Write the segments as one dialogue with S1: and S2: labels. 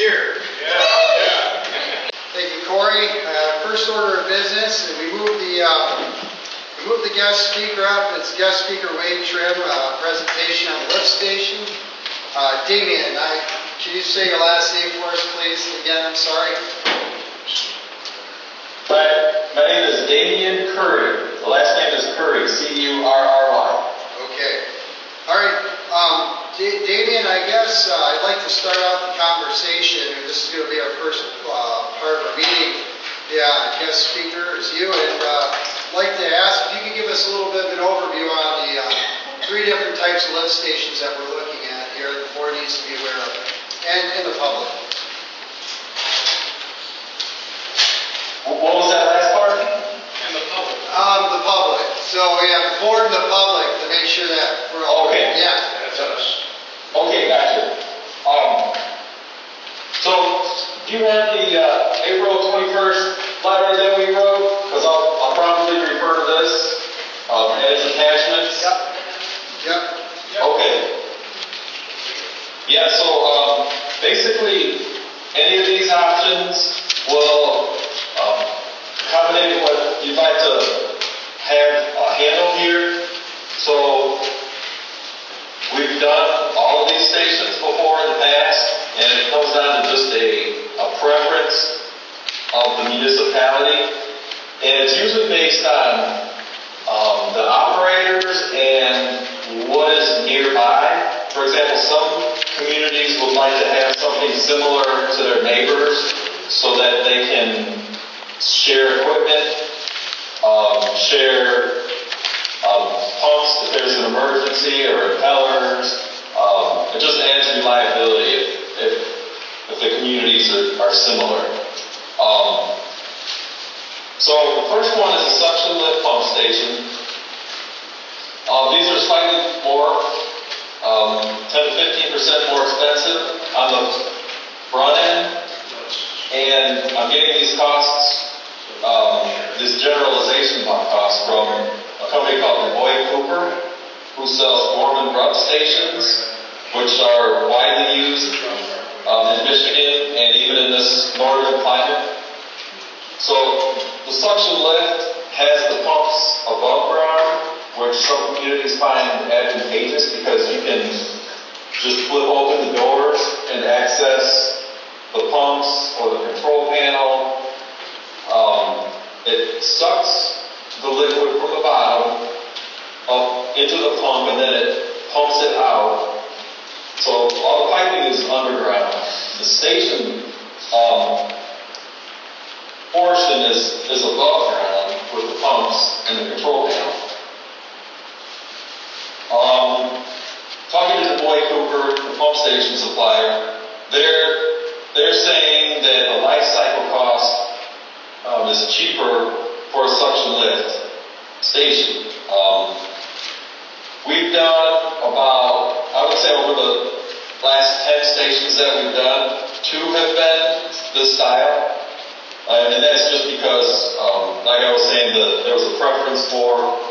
S1: Here. Yeah.
S2: Thank you, Corey. First order of business, and we moved the guest speaker up. It's guest speaker Wade Trim, presentation on the lift station. Damien, can you say your last name for us, please? Again, I'm sorry.
S3: My name is Damien Curry. The last name is Curry, C-U-R-R-Y.
S2: Okay. All right. Damien, I guess I'd like to start out the conversation, and this is going to be our first part of our meeting. Yeah, guest speaker is you, and I'd like to ask if you could give us a little bit of an overview on the three different types of lift stations that we're looking at here that the board needs to be aware of, and the public.
S3: What was that last part?
S1: And the public.
S2: The public. So we have the board and the public to make sure that we're all
S3: okay.
S2: Yeah.
S1: That's us.
S3: Okay, gotcha. So, do you have the April 21st letter that we wrote? Because I'll probably refer to this as attachments.
S2: Yep.
S3: Okay. Yeah, so basically, any of these options will accommodate what you'd like to have handled here. So, we've done all of these stations before in the past, and it comes down to just a preference of the municipality. And it's usually based on the operators and what is nearby. For example, some communities would like to have something similar to their neighbors so that they can share equipment, share pumps if there's an emergency, or impellers. It just adds reliability if the communities are similar. So the first one is a suction lift pump station. These are slightly more, 10 to 15% more expensive on the front end. And I'm getting these costs, this generalization cost from a company called Cooper, who sells Gorman rub stations, which are widely used in Michigan and even in this northern climate. So the suction lift has the pumps above ground, which some communities find advantageous because you can just flip open the doors and access the pumps or the control panel. It sucks the liquid from the bottom up into the pump, and then it pumps it out. So all the piping is underground. The station portion is above ground with the pumps and the control panel. Talking to Cooper, the pump station supplier, they're saying that the life cycle cost is cheaper for a suction lift station. We've done about, I would say over the last 10 stations that we've done, 2 have been this style. And that's just because, like I was saying, there was a preference for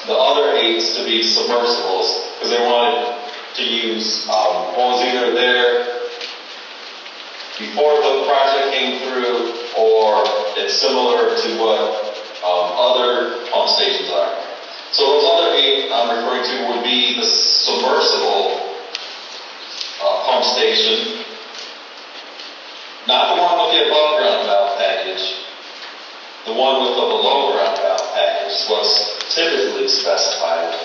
S3: the other 8s to be submersibles, because they wanted to use what was either there before the project came through, or it's similar to what other pump stations are. So those other 8 I'm referring to would be the submersible pump station, not the one with the above ground valve package, the one with the below ground valve package is what's typically specified.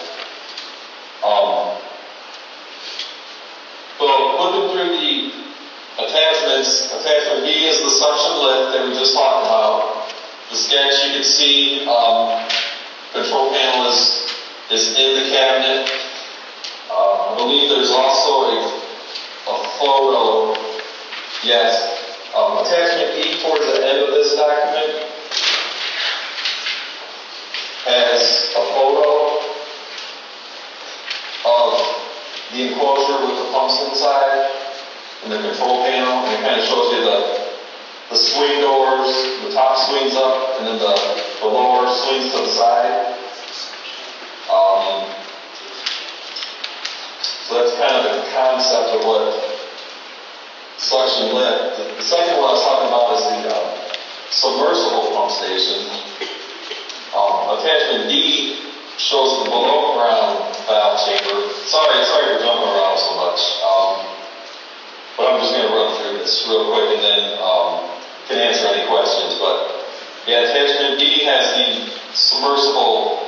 S3: So looking through the attachments, attachment B is the suction lift that we just talked about. The sketch you can see, control panel is in the cabinet. I believe there's also a photo. Yes. Attachment E towards the end of this document has a photo of the enclosure with the pumps inside and the control panel, and it kind of shows you the swing doors. The top swings up, and then the lower swings to the side. So that's kind of the concept of what suction lift. The second one I was talking about is the submersible pump station. Attachment D shows the below ground valve chamber. Sorry for jumping around so much. But I'm just going to run through this real quick and then can answer any questions. But yeah, attachment D has the submersible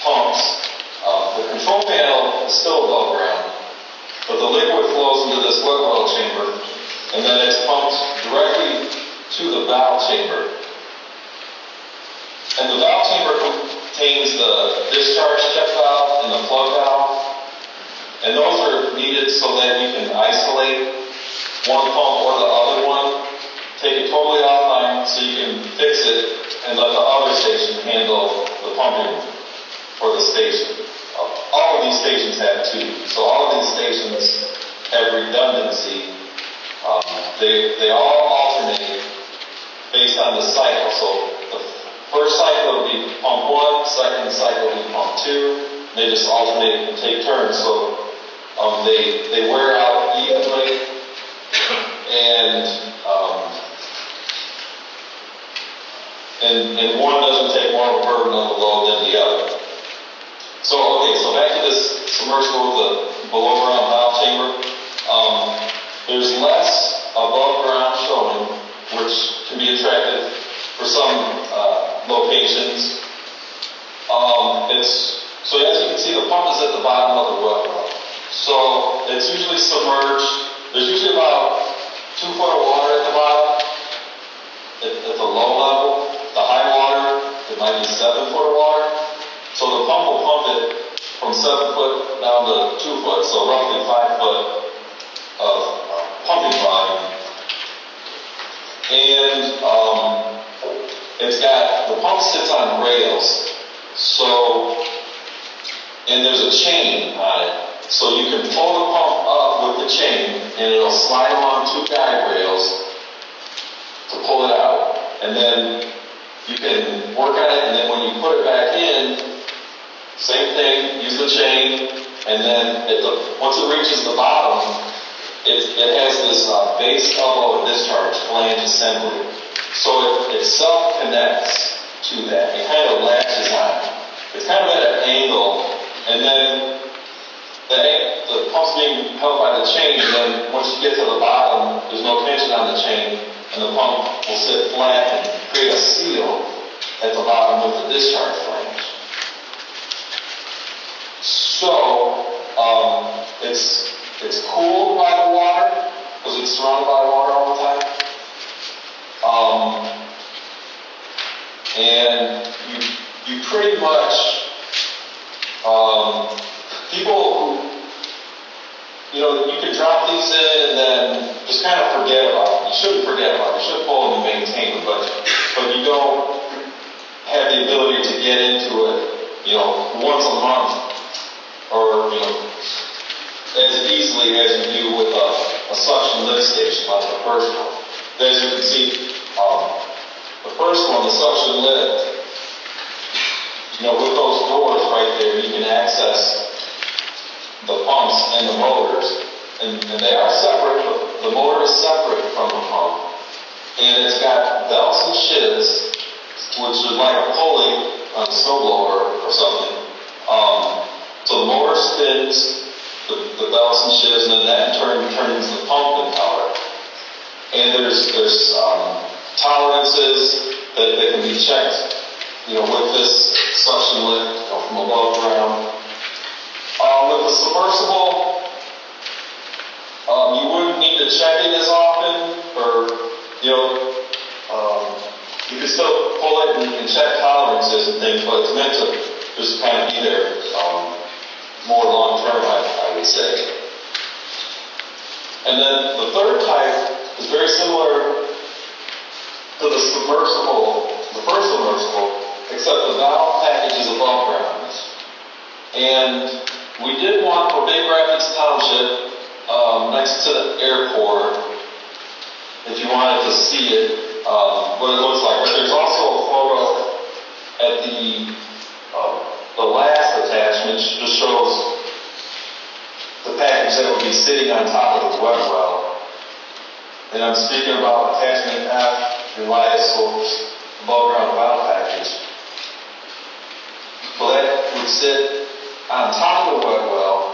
S3: pumps. The control panel is still above ground, but the liquid flows into this wet well chamber, and then it's pumped directly to the valve chamber. And the valve chamber contains the discharge check valve and the plug valve, and those are needed so that you can isolate one pump or the other one, take it totally offline so you can fix it and let the other station handle the pumping for the station. All of these stations have two, so all of these stations have redundancy. They all alternate based on the cycle. So the first cycle will be pump 1, second cycle will be pump 2. They just alternate and take turns, so they wear out evenly, and one doesn't take more of a burden of the load than the other. So back to this submersible with the below ground valve chamber. There's less above ground showing, which can be attractive for some locations. So as you can see, the pump is at the bottom of the wet well. So it's usually submerged. There's usually about 2 foot of water at the bottom at the low level. The high water, it might be 7 foot of water. So the pump will pump it from 7 foot down to 2 foot, so roughly 5 foot of pumping volume. And the pump sits on rails, and there's a chain on it. So you can pull the pump up with the chain, and it'll slide along 2 guide rails to pull it out. And then you can work on it, and then when you put it back in, same thing, use the chain, and then once it reaches the bottom, it has this base elbow and discharge flange assembly. So it self-connects to that. It kind of latches on. It's kind of at an angle, and then the pump's being held by the chain, and then once you get to the bottom, there's no tension on the chain, and the pump will sit flat and create a seal at the bottom with the discharge flange. So, it's cooled by the water, because it's surrounded by water all the time. And you pretty much, people who, you can drop these in and then just kind of forget about them. You shouldn't forget about them. You should pull them and maintain them, but you don't have the ability to get into it, once a month, or, as easily as you do with a suction lift station like the first one. As you can see, the first one, the suction lift, with those doors right there, you can access the pumps and the motors. And they are separate, but the motor is separate from the pump. And it's got belts and shifts, which is like a pulley on a snowblower or something. So the motor spins the belts and shifts, and then that in turn turns the pump impeller. And there's tolerances that can be checked, with this suction lift from above ground. With the submersible, you wouldn't need to check it as often, or you can still pull it and check tolerances and things, but it's meant to just kind of be there more long term, I would say. And then the third type is very similar to the submersible, the first submersible, except the valve package is above ground. And we did one for Big Rapids Township, next to the airport, if you wanted to see it, what it looks like. But there's also a photo at the last attachment, just shows the package that would be sitting on top of the wet well. And I'm speaking about attachment F and YSO above ground valve package. So that would sit on top of the wet well,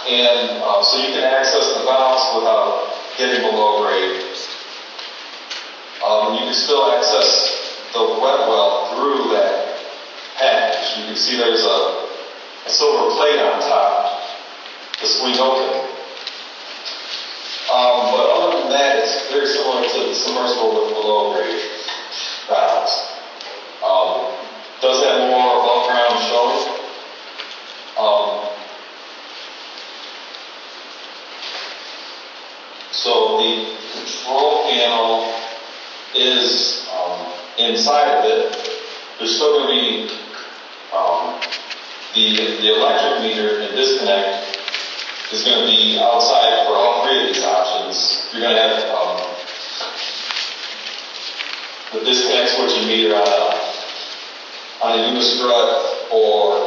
S3: and so you can access the valves without getting below grade. You can still access the wet well through that package. You can see there's a silver plate on top, the swing open. But other than that, it's very similar to the submersible with below grade valves. Does have more above ground showing. So the control panel is inside of it. There's still going to be the electric meter and disconnect is going to be outside for all three of these options. You're going to have the disconnect switch and meter on a unistrut or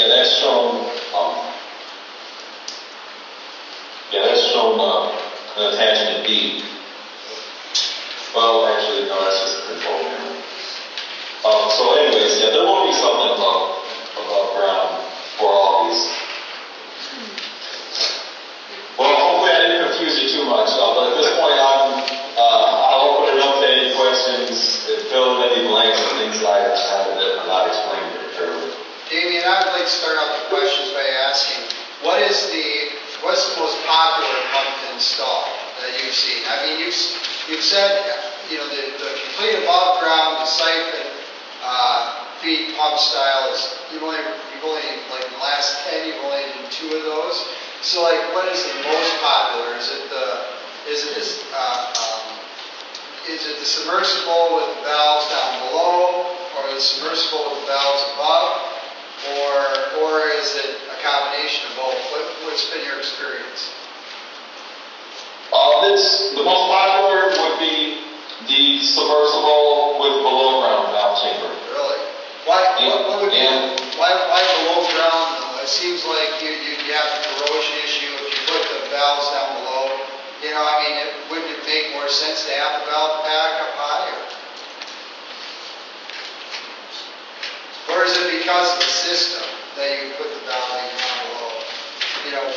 S3: that's shown. That's shown an attachment D. Well, actually, no, that's just a control panel. So anyways, there will be something above ground for all these. Well, hopefully I didn't confuse you too much, but at this point I'll open it up to any questions, fill in any blanks and things like that that are not explained very clearly.
S2: Damien, I would like to start out the questions by asking, what's the most popular pump to install that you've seen? I mean, you've said, the complete above ground, the siphon feed pump style is, you've only like in the last 10, you've only done 2 of those. So like, what is the most popular? Is it the submersible with the valves down below, or the submersible with the valves above, or is it a combination of both? What's been your experience?
S3: The most popular would be the submersible with below ground valve chamber.
S2: Really? Why below ground though? It seems like you have a corrosion issue if you put the valves down below. Wouldn't it make more sense to have the valve pack up high? Or is it because of the system that you put the valve down below,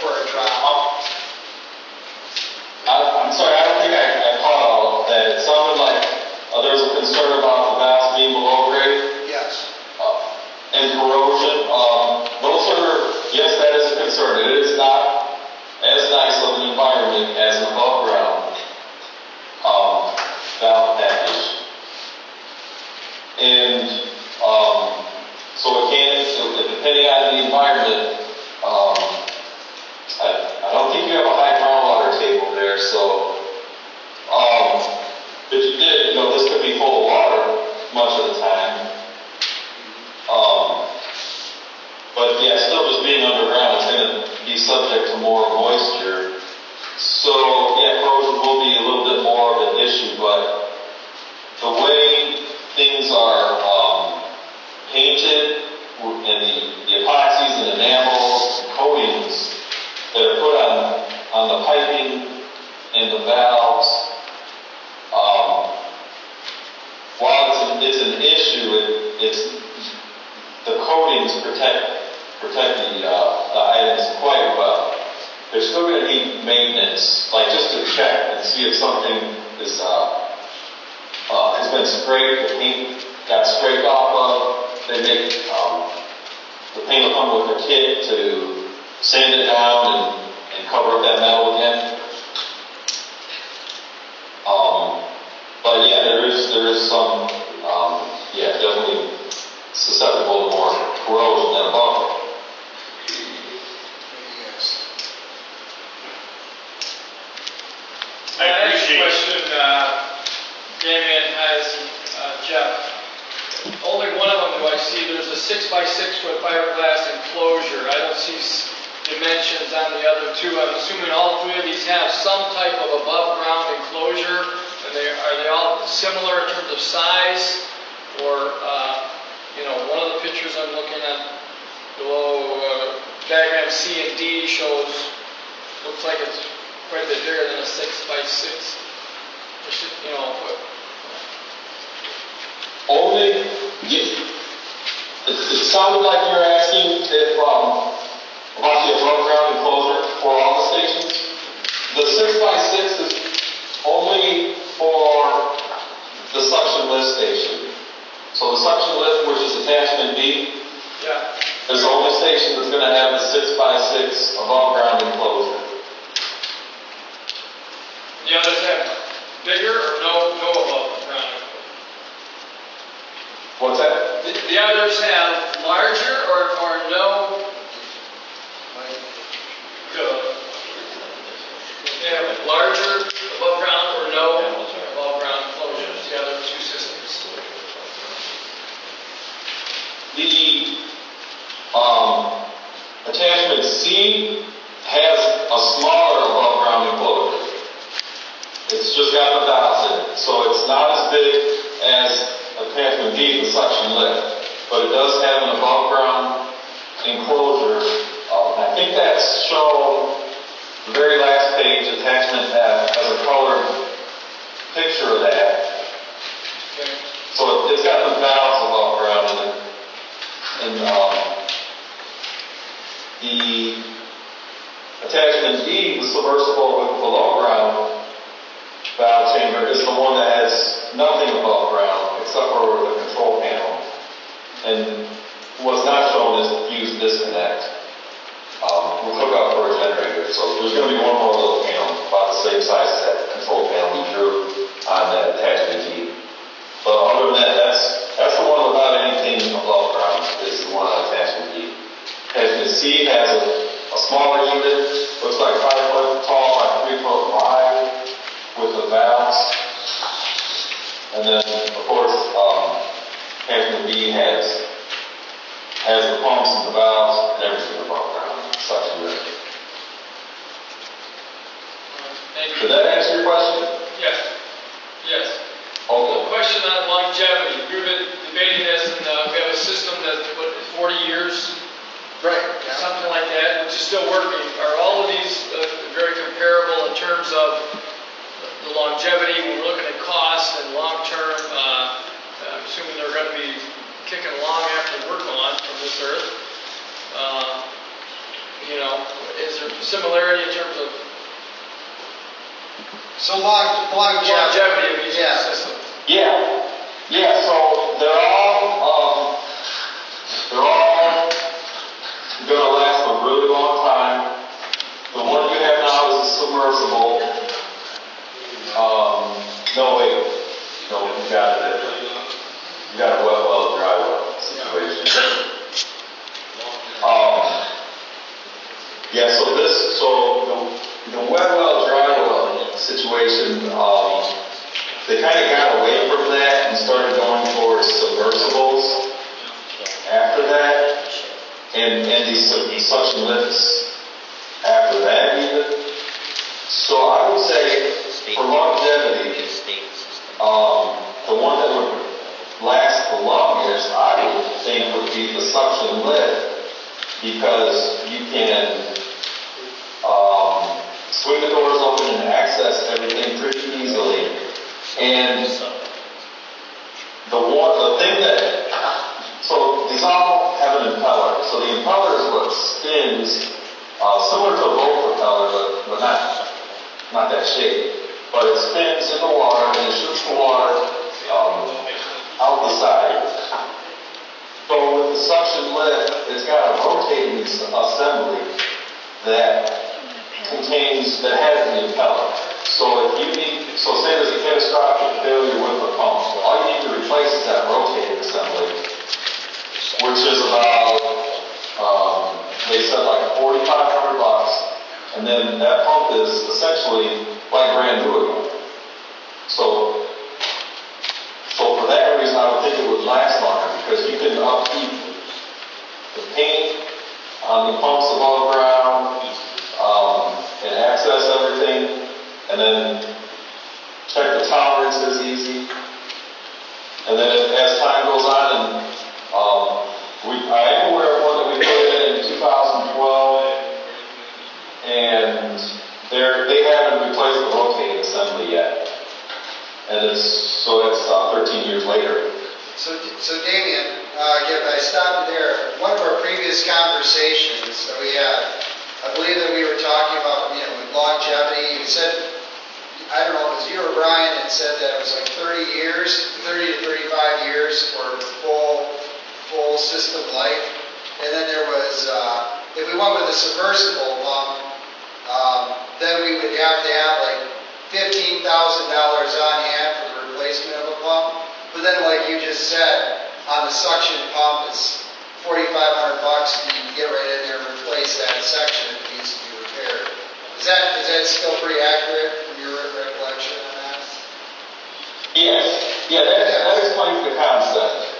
S2: for a drop?
S3: I'm sorry, I don't think I caught all of that. It sounded like there's a concern about the valves being below grade.
S2: Yes.
S3: And corrosion. Yes, that is a concern. It is not as nice of an environment as an above ground valve package. And so it can, depending on the environment, I don't think you have a high groundwater table there, so if you did, this could be full of water much of the time. But still just being underground, it's going to be subject to more moisture. So corrosion will be a little bit more of an issue, but the way things are painted and the epoxies and enamels and coatings that are put on the piping and the valves, while it's an issue, the coatings protect the items quite well. They're still going to need maintenance, like just to check and see if something has been sprayed, the paint got scraped off of. They make the paint will come with a kit to sand it down and cover up that metal again. But there is some definitely susceptible to more corrosion than above.
S1: I appreciate
S4: question Damien has, Jeff. Only one of them do I see. There's a 6x6 foot fiberglass enclosure. I don't see dimensions on the other 2. I'm assuming all 3 of these have some type of above ground enclosure. And are they all similar in terms of size? Or, one of the pictures I'm looking at below diagram C and D shows looks like it's quite a bit bigger than a 6x6. You know,
S3: Only, it sounded like you were asking if, about the above ground enclosure for all the stations. The 6x6 is only for the suction lift station. So the suction lift, which is attachment B,
S4: yeah.
S3: is the only station that's going to have the 6x6 above ground enclosure.
S4: The others have bigger or no above ground?
S3: What's that?
S4: The others have larger or no? Good. They have larger above ground or no above ground enclosures, the other two systems.
S3: The attachment C has a smaller above ground enclosure. It's just got the valves in it, so it's not as big as attachment B, the suction lift, but it does have an above ground enclosure. I think that's shown the very last page, attachment F, has a colored picture of that.
S4: Okay.
S3: So it's got the valves above ground in it. And the attachment D, the submersible with below ground valve chamber, is the one that has nothing above ground except for the control panel. And what's not shown is the fuse disconnect. We'll hook up for a generator. So there's going to be one more little panel about the same size as that control panel we drew on that attachment D. But other than that, that's the one without anything above ground, is the one on attachment D. Attachment C has a smaller unit, looks like 5 foot tall by 3 foot wide, with the valves. And then, of course, attachment B has the pumps and the valves and everything above ground, suction lift.
S4: Thank you.
S3: Did that answer your question?
S4: Yes. Yes.
S3: Okay.
S4: A question on longevity. We've been debating this, and we have a system that's, 40 years?
S2: Right.
S4: Something like that, which is still working. Are all of these very comparable in terms of the longevity when we're looking at cost and long-term? I'm assuming they're going to be kicking along after we're gone from this earth. You know, is there similarity in terms of
S2: So longevity.
S4: of each
S2: Yeah.
S4: system?
S3: Yeah, so they're all gonna last a really long time. The one you have now is a submersible. No, you got it. You got a wet well, dry well situation. Yeah, so the wet well, dry well situation, they kind of got away from that and started going towards submersibles after that, and these suction lifts after that even. So I would say for longevity, the one that would last the longest, I would think, would be the suction lift, because you can swing the doors open and access everything pretty easily. And so these all have an impeller. So the impeller is what spins, similar to a boat propeller, but not that shape. But it spins in the water and it shoots the water out the side. So with the suction lift, it's got a rotating assembly that has the impeller. So say there's a catastrophic failure with the pump, all you need to replace is that rotating assembly, which is about, they said like $4,500, and then that pump is essentially like brand new again. So for that reason, I would think it would last longer, because you can upkeep the paint on the pumps above ground, and access everything, and then check the tolerances easy. And then as time goes on, and I am aware of one that we put in 2012, and they haven't replaced the rotating assembly yet. And so that's 13 years later.
S2: So Damien, again, I stopped there. One of our previous conversations that we had, I believe that we were talking about, longevity. You said, I don't know if it was you or Brian, that said that it was like 30 to 35 years for full system life. And then there was, if we went with a submersible pump, then we would have to have like $15,000 on hand for the replacement of a pump. But then, like you just said, on the suction pump, it's $4,500. You can get right in there and replace that section if it needs to be repaired. Is that still pretty accurate from your recollection on that?
S3: Yes. Yeah, that explains the concept.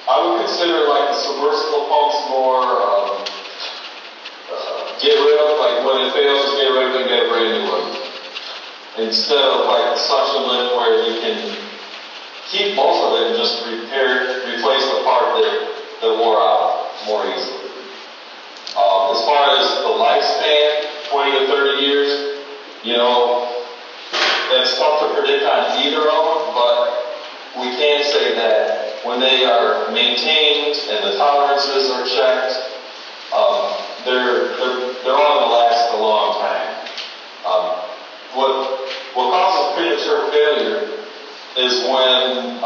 S3: I would consider like the submersible pumps more get rid of, like when it fails, just get rid of it and get a brand new one. Instead of like the suction lift where you can keep most of it and just replace the part that wore out more easily. As far as the lifespan, 20 to 30 years, that's tough to predict on either of them, but we can say that when they are maintained and the tolerances are checked, they're all going to last a long time. What causes premature failure is when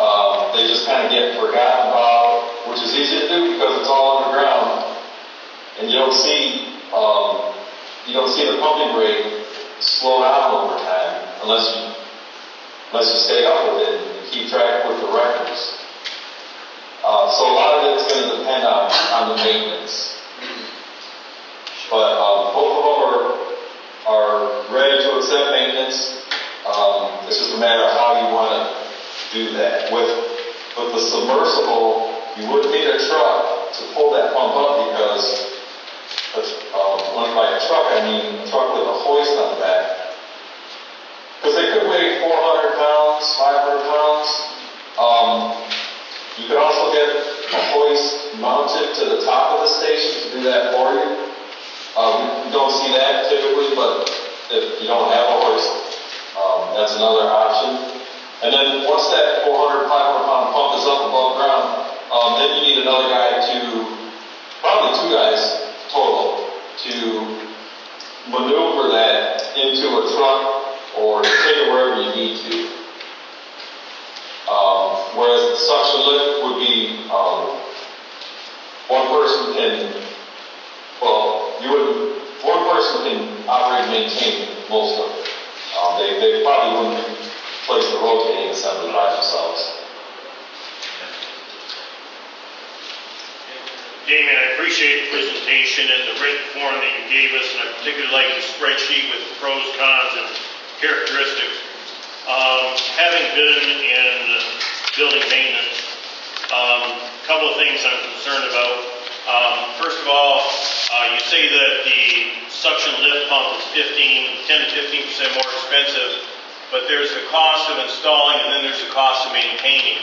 S3: they just kind of get forgotten about, which is easy to do because it's all underground, and you don't see the pumping rate slow down over time unless you stay up with it and keep track with the records. So a lot of it's going to depend on the maintenance. But both of them are ready to accept maintenance. It's just a matter of how you want to do that. With the submersible, you wouldn't need a truck to pull that pump up because when by a truck, I mean a truck with a hoist on the back. Because they could weigh 400 pounds, 500 pounds. You could also get a hoist mounted to the top of the station to do that for you. You don't see that typically, but if you don't have a hoist, that's another option. And then once that 400, 500 pound pump is up above ground, then you need another guy probably two guys total, to maneuver that into a truck or take it wherever you need to. Whereas the suction lift would be one person can operate and maintain most of it. They probably wouldn't replace the rotating assembly by themselves.
S1: Damien, I appreciate the presentation and the written form that you gave us, and I particularly like the spreadsheet with the pros, cons, and characteristics. Having been in building maintenance, a couple of things I'm concerned about. First of all, you say that the suction lift pump is 10 to 15% more expensive, but there's the cost of installing and then there's the cost of maintaining.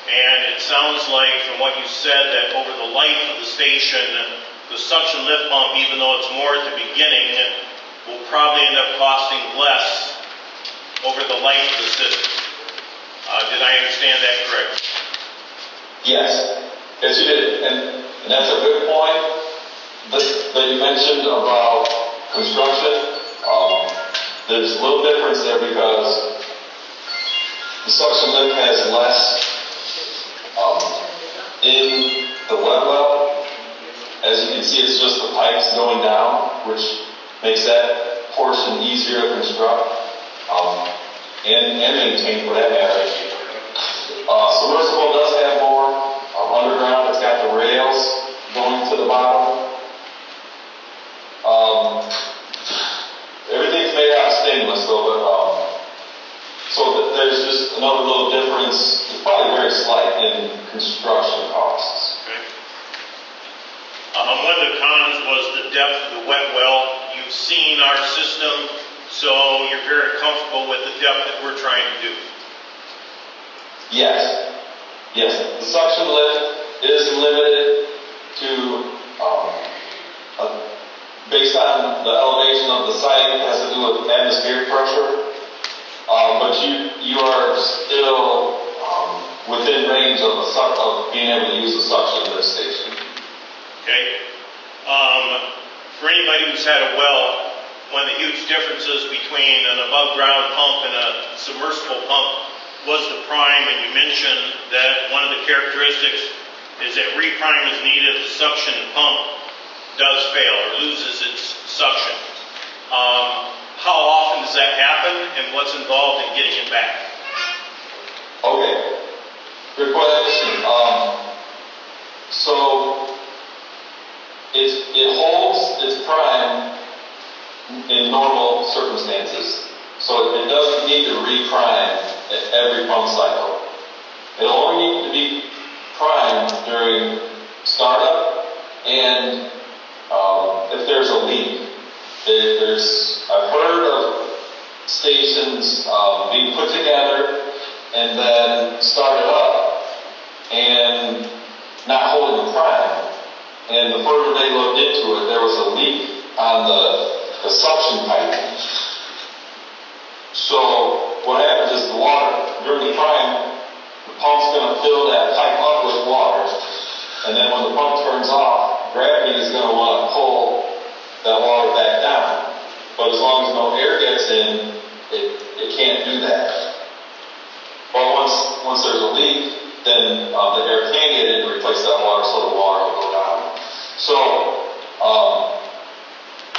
S1: And it sounds like from what you said that over the life of the station, the suction lift pump, even though it's more at the beginning, will probably end up costing less over the life of the system. Did I understand that correctly?
S3: Yes, you did. And that's a good point that you mentioned about construction. There's a little difference there because the suction lift has less in the wet well. As you can see, it's just the pipes going down, which makes that portion easier to construct and maintain for that matter. Submersible does have more underground. It's got the rails going to the bottom. Everything's made out of stainless though, but so there's just another little difference. It's probably very slight in construction costs.
S1: Okay. One of the cons was the depth of the wet well. You've seen our system, so you're very comfortable with the depth that we're trying to do.
S3: Yes. The suction lift is limited to based on the elevation of the site, it has to do with atmospheric pressure. But you are still within range of being able to use a suction lift station.
S1: Okay. For anybody who's had a well, one of the huge differences between an above ground pump and a submersible pump was the prime, and you mentioned that one of the characteristics is that reprime is needed. The suction pump does fail or loses its suction. How often does that happen, and what's involved in getting it back?
S3: Okay, good question. So it holds its prime in normal circumstances, so it doesn't need to reprime at every pump cycle. It'll only need to be primed during startup and if there's a leak. I've heard of stations being put together and then started up and not holding the prime. And the further they looked into it, there was a leak on the suction pipe. So what happens is the water, during the prime, the pump's going to fill that pipe up with water. And then when the pump turns off, gravity is going to want to pull that water back down. But as long as no air gets in, it can't do that. But once there's a leak, then the air can get in to replace that water, so the water will go down. So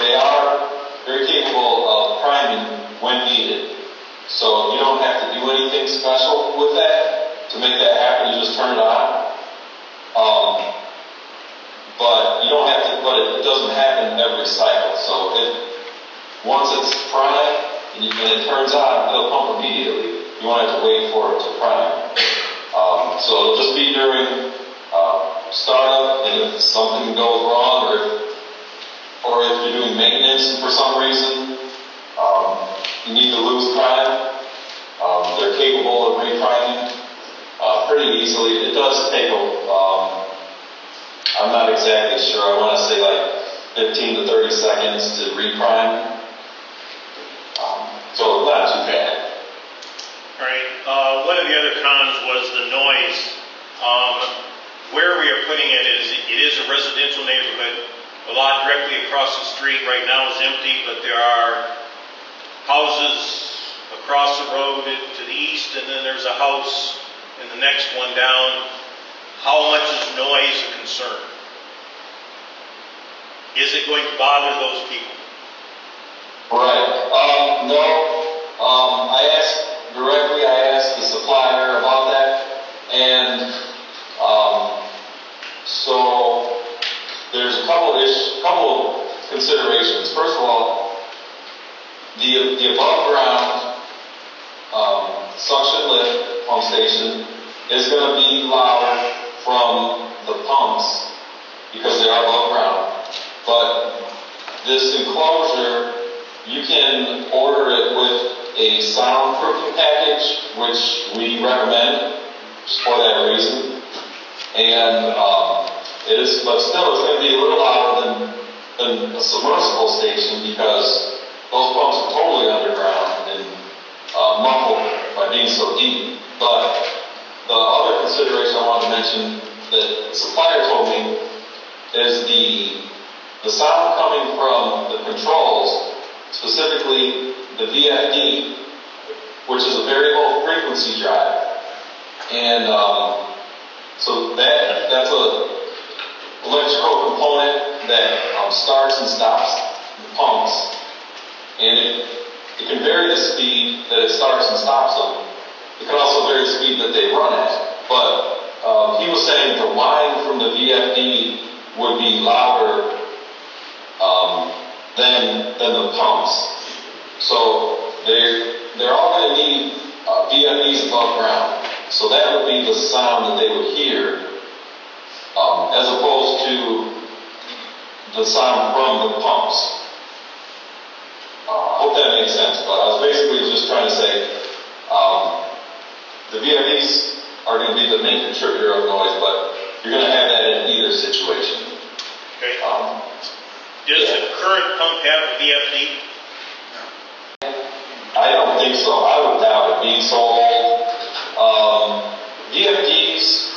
S3: they are very capable of priming when needed. So you don't have to do anything special with that to make that happen. You just turn it on. But you don't have to. But it doesn't happen every cycle. So once it's primed and it turns on, it'll pump immediately. You won't have to wait for it to prime. So it'll just be during startup, and if something goes wrong, or if you're doing maintenance and for some reason you need to lose prime, they're capable of repriming pretty easily. It does take I'm not exactly sure. I want to say like 15 to 30 seconds to reprime. So not too bad.
S1: All right. One of the other cons was the noise. Where we are putting it is a residential neighborhood. The lot directly across the street right now is empty, but there are houses across the road to the east, and then there's a house in the next one down. How much is noise a concern? Is it going to bother those people?
S3: Right. No. I asked the supplier about that, and so there's a couple of considerations. First of all, the above ground suction lift pump station is going to be louder from the pumps because they are above ground. But this enclosure, you can order it with a soundproofing package, which we recommend for that reason. And but still, it's going to be a little louder than a submersible station because those pumps are totally underground and muffled by being so deep. But the other consideration I wanted to mention that the supplier told me is the sound coming from the controls, specifically the VFD, which is a variable frequency drive. And so that's a electrical component that starts and stops the pumps, and it can vary the speed that it starts and stops them. It can also vary the speed that they run at. But he was saying the whine from the VFD would be louder than the pumps. So they're all going to need VFDs above ground. So that would be the sound that they would hear, as opposed to the sound from the pumps. I hope that makes sense, but I was basically just trying to say the VFDs are going to be the main contributor of noise, but you're going to have that in either situation.
S1: Okay. Does the current pump have a VFD?
S3: I don't think so. I would doubt it being so old. VFDs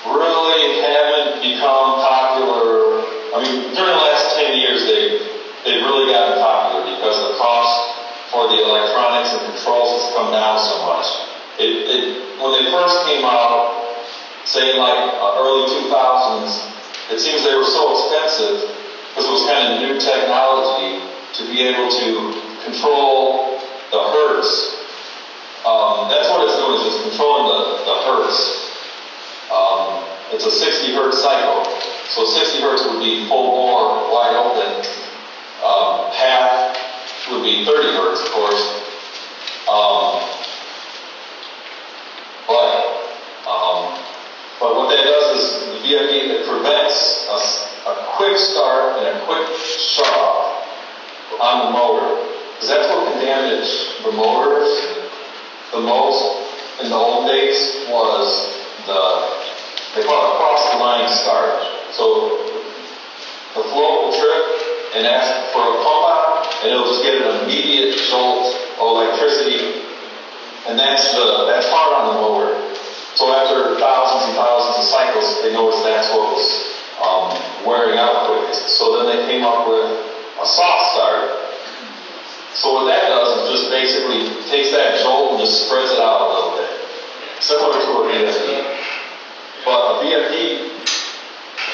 S3: really haven't become popular. I mean, during the last 10 years, they've really gotten popular because the cost for the electronics and controls has come down so much. When they first came out, say in like early 2000s, it seems they were so expensive because it was kind of new technology to be able to control the hertz. That's what it's doing, is it's controlling the hertz. It's a 60 hertz cycle. So 60 hertz would be full bore, wide open. Half would be 30 hertz, of course. But what that does is the VFD, it prevents a quick start and a quick shut off on the motor. Because that's what can damage the motors the most in the old days was they call it cross the line start. So the float will trip and ask for a pump on, and it'll just get an immediate jolt of electricity, and that's hard on the motor. So after thousands and thousands of cycles, they noticed that's what was wearing out quickest. So then they came up with a soft start. So what that does is just basically takes that jolt and just spreads it out a little bit, similar to a VFD. But a VFD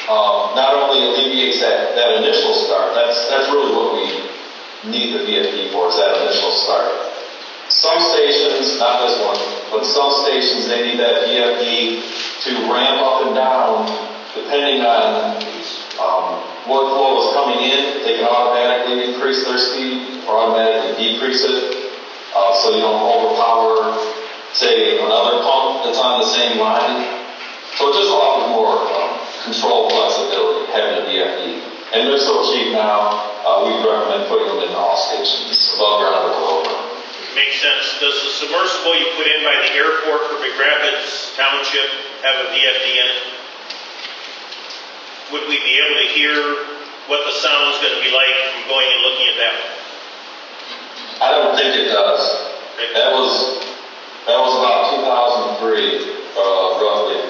S3: not only alleviates that initial start, that's really what we need the VFD for, is that initial start. Some stations, not this one, but some stations, they need that VFD to ramp up and down depending on what flow is coming in. They can automatically increase their speed or automatically decrease it, so you don't overpower, say, another pump that's on the same line. So it just offers more control flexibility, having a VFD. And they're so cheap now, we recommend putting them in all stations, above ground or below ground.
S1: Makes sense. Does the submersible you put in by the airport for Big Rapids Township have a VFD in it? Would we be able to hear what the sound's going to be like from going and looking at that one?
S3: I don't think it does.
S1: Okay.
S3: That was about 2003, roughly.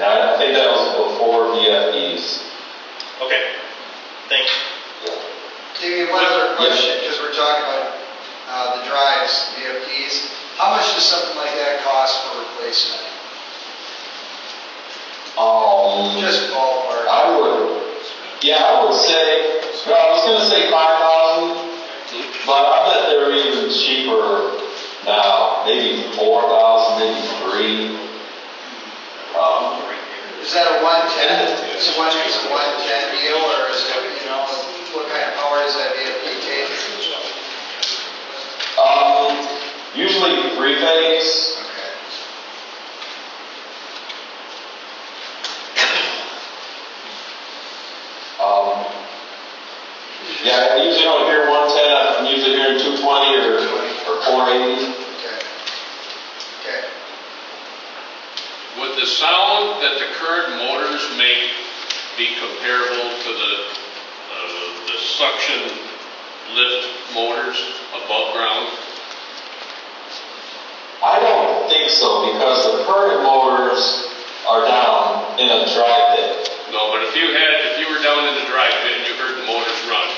S3: And I think that was before VFDs.
S1: Okay. Thanks.
S3: Yeah.
S2: Davey, one other question, because we're talking about the drives, VFDs. How much does something like that cost for replacement? Just ballpark.
S3: I would say, well, I was going to say 5,000, but I bet they're even cheaper now. Maybe 4,000, maybe 3.
S2: Is that a 110? Is it a 110 deal, or is it, what kind of power does that VFD take?
S3: Usually 3-phase.
S2: Okay.
S3: Yeah, I usually don't hear 110. I'm usually hearing 220 or 480.
S2: Okay.
S5: Would the sound that the current motors make be comparable to the suction lift motors above ground?
S3: I don't think so, because the current motors are down in a dry pit.
S5: No, but if you were down in the dry pit and you heard the motors run,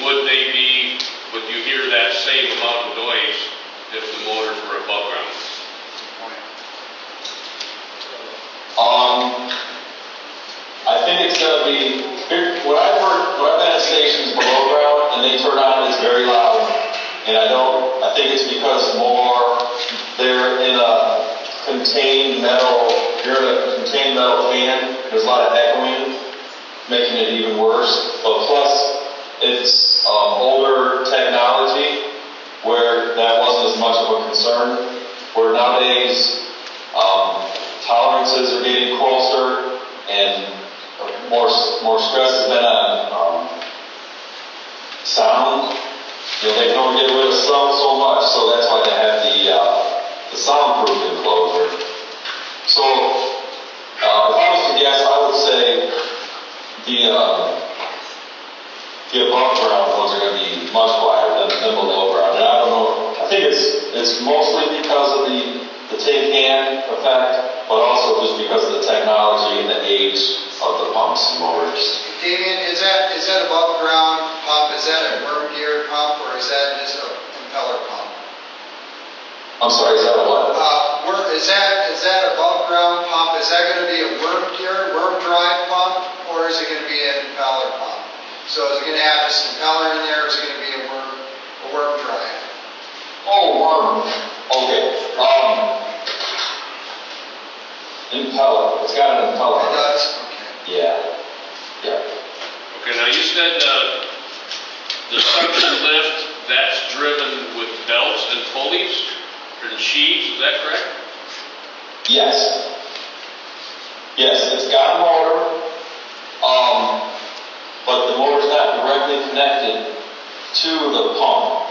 S5: would you hear that same amount of noise if the motors were above ground?
S3: I think it's going to be, when I've been at stations below ground and they turn on, it's very loud. And I think it's because they're in a contained metal, you're in a contained metal can, there's a lot of echoing, making it even worse. But plus, it's older technology where that wasn't as much of a concern, where nowadays tolerances are getting closer and more stress has been on sound. They can only get rid of so much, so that's why they have the soundproof enclosure. So if I was to guess, I would say the above ground ones are going to be much wider than below ground. And I don't know, I think it's mostly because of the tin can effect, but also just because of the technology and the age of the pumps and motors.
S2: Damien, is that above ground pump, is that a worm gear pump or is that just a impeller pump?
S3: I'm sorry, is that a what?
S2: Is that above ground pump, is that going to be a worm drive pump, or is it going to be an impeller pump? So is it going to have this impeller in there, or is it going to be a worm drive?
S3: Oh, worm. Okay. Impeller. It's got an impeller.
S2: It does? Okay.
S3: Yeah.
S5: Okay, now you said the suction lift, that's driven with belts and pulleys and sheaves, is that correct?
S3: Yes. Yes, it's got a motor, but the motor's not directly connected to the pump.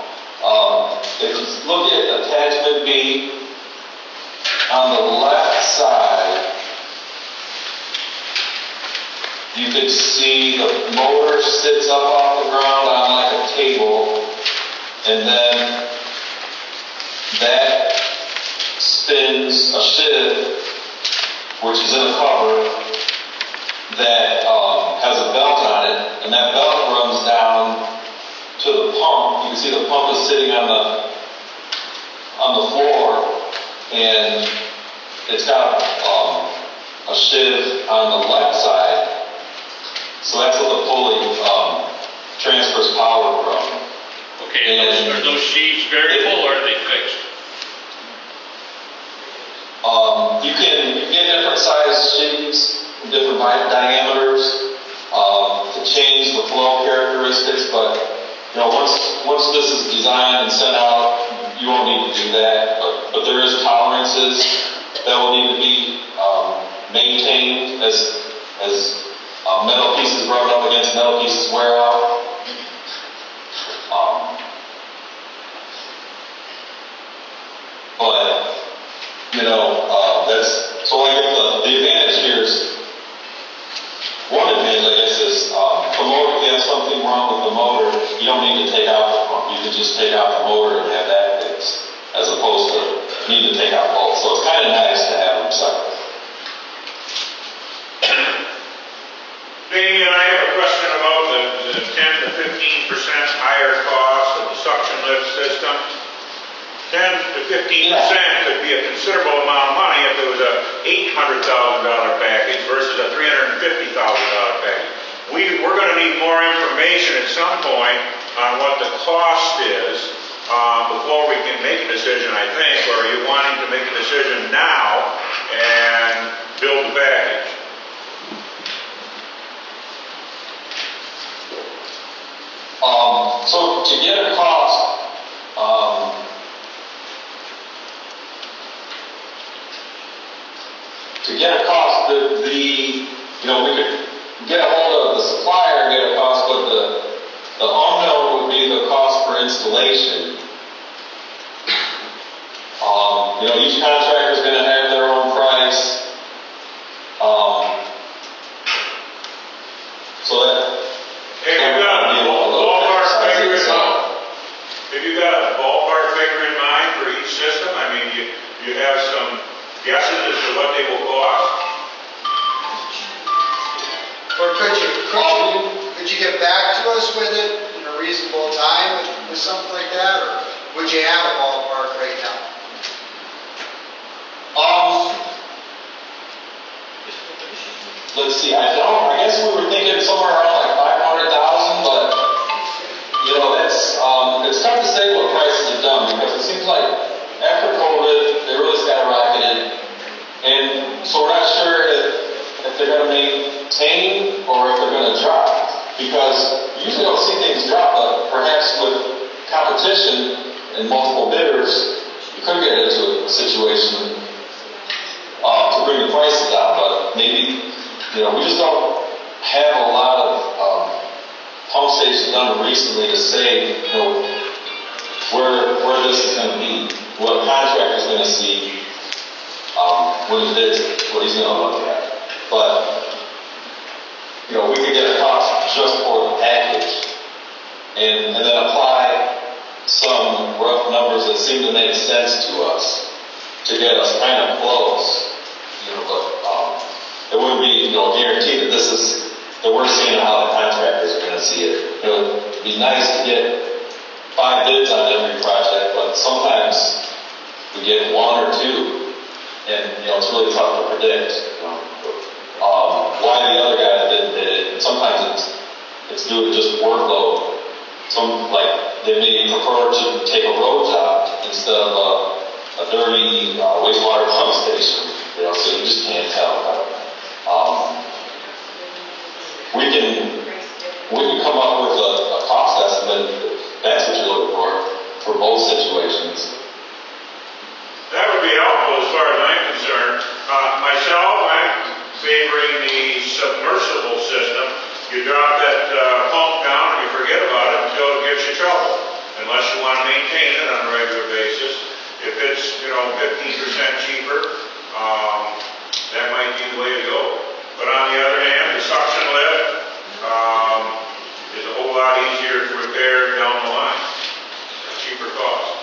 S3: If you look at attachment B, on the left side, you can see the motor sits up off the ground on like a table, and then that spins a shiv, which is in a cover, that has a belt on it, and that belt runs down to the pump. You can see the pump is sitting on the floor, and it's got a shiv on the left side. So that's what the pulley transfers power from.
S5: Okay, and are those sheaves variable or are they fixed?
S3: You can get different size sheaves, different diameters to change the flow characteristics, but once this is designed and sent out, you won't need to do that. But there is tolerances that will need to be maintained as metal pieces rub up against metal pieces wear out. That's so. I guess the advantage here is one advantage. I guess is the motor. If you have something wrong with the motor, you don't need to take out the pump. You can just take out the motor and have that fixed, as opposed to need to take out both. So it's kind of nice to have them separate.
S6: Damien, I have a question about the 10 to 15% higher cost of the suction lift system. 10 to 15% could be a considerable amount of money if it was a $800,000 package versus a $350,000 package. We're going to need more information at some point on what the cost is before we can make a decision, I think. Or are you wanting to make a decision now and build the package?
S3: So to get a cost, we could get a hold of the supplier and get a cost, but the unknown would be the cost for installation. Each contractor is going to have their own price. So that.
S6: Have you got a ballpark figure in mind for each system? I mean, you have some guesses as to what they will cost?
S2: Or could you get back to us with it in a reasonable time with something like that, or would you have a ballpark right now?
S3: Let's see. I guess we were thinking somewhere around like 500,000, but it's tough to say what prices have done because it seems like after COVID they really skyrocketed, and so we're not sure if they're going to maintain or if they're going to drop, because you usually don't see things drop, but perhaps with competition and multiple bidders, you could get into a situation to bring the prices down. But maybe we just don't have a lot of pump stations done recently to say where this is going to be, what a contractor is going to see when he bids it, what he's going to look at. But we could get a cost just for the package and then apply some rough numbers that seem to make sense to us to get us kind of close, but it wouldn't be, guaranteed that this is that we're seeing how the contractors are going to see it. It'd be nice to get 5 bids on every project, but sometimes we get 1 or 2, and it's really tough to predict. Why the other guy didn't bid it, and sometimes it's due to just workload. They may prefer to take a road job instead of a dirty wastewater pump station. So you just can't tell. We can come up with a cost estimate if that's what you're looking for both situations.
S6: That would be helpful as far as I'm concerned. Myself, I'm favoring the submersible system. You drop that pump down and you forget about it until it gets you trouble, unless you want to maintain it on a regular basis. If it's, 15% cheaper, that might be the way to go. But on the other hand, the suction lift is a whole lot easier to repair down the line. Cheaper cost.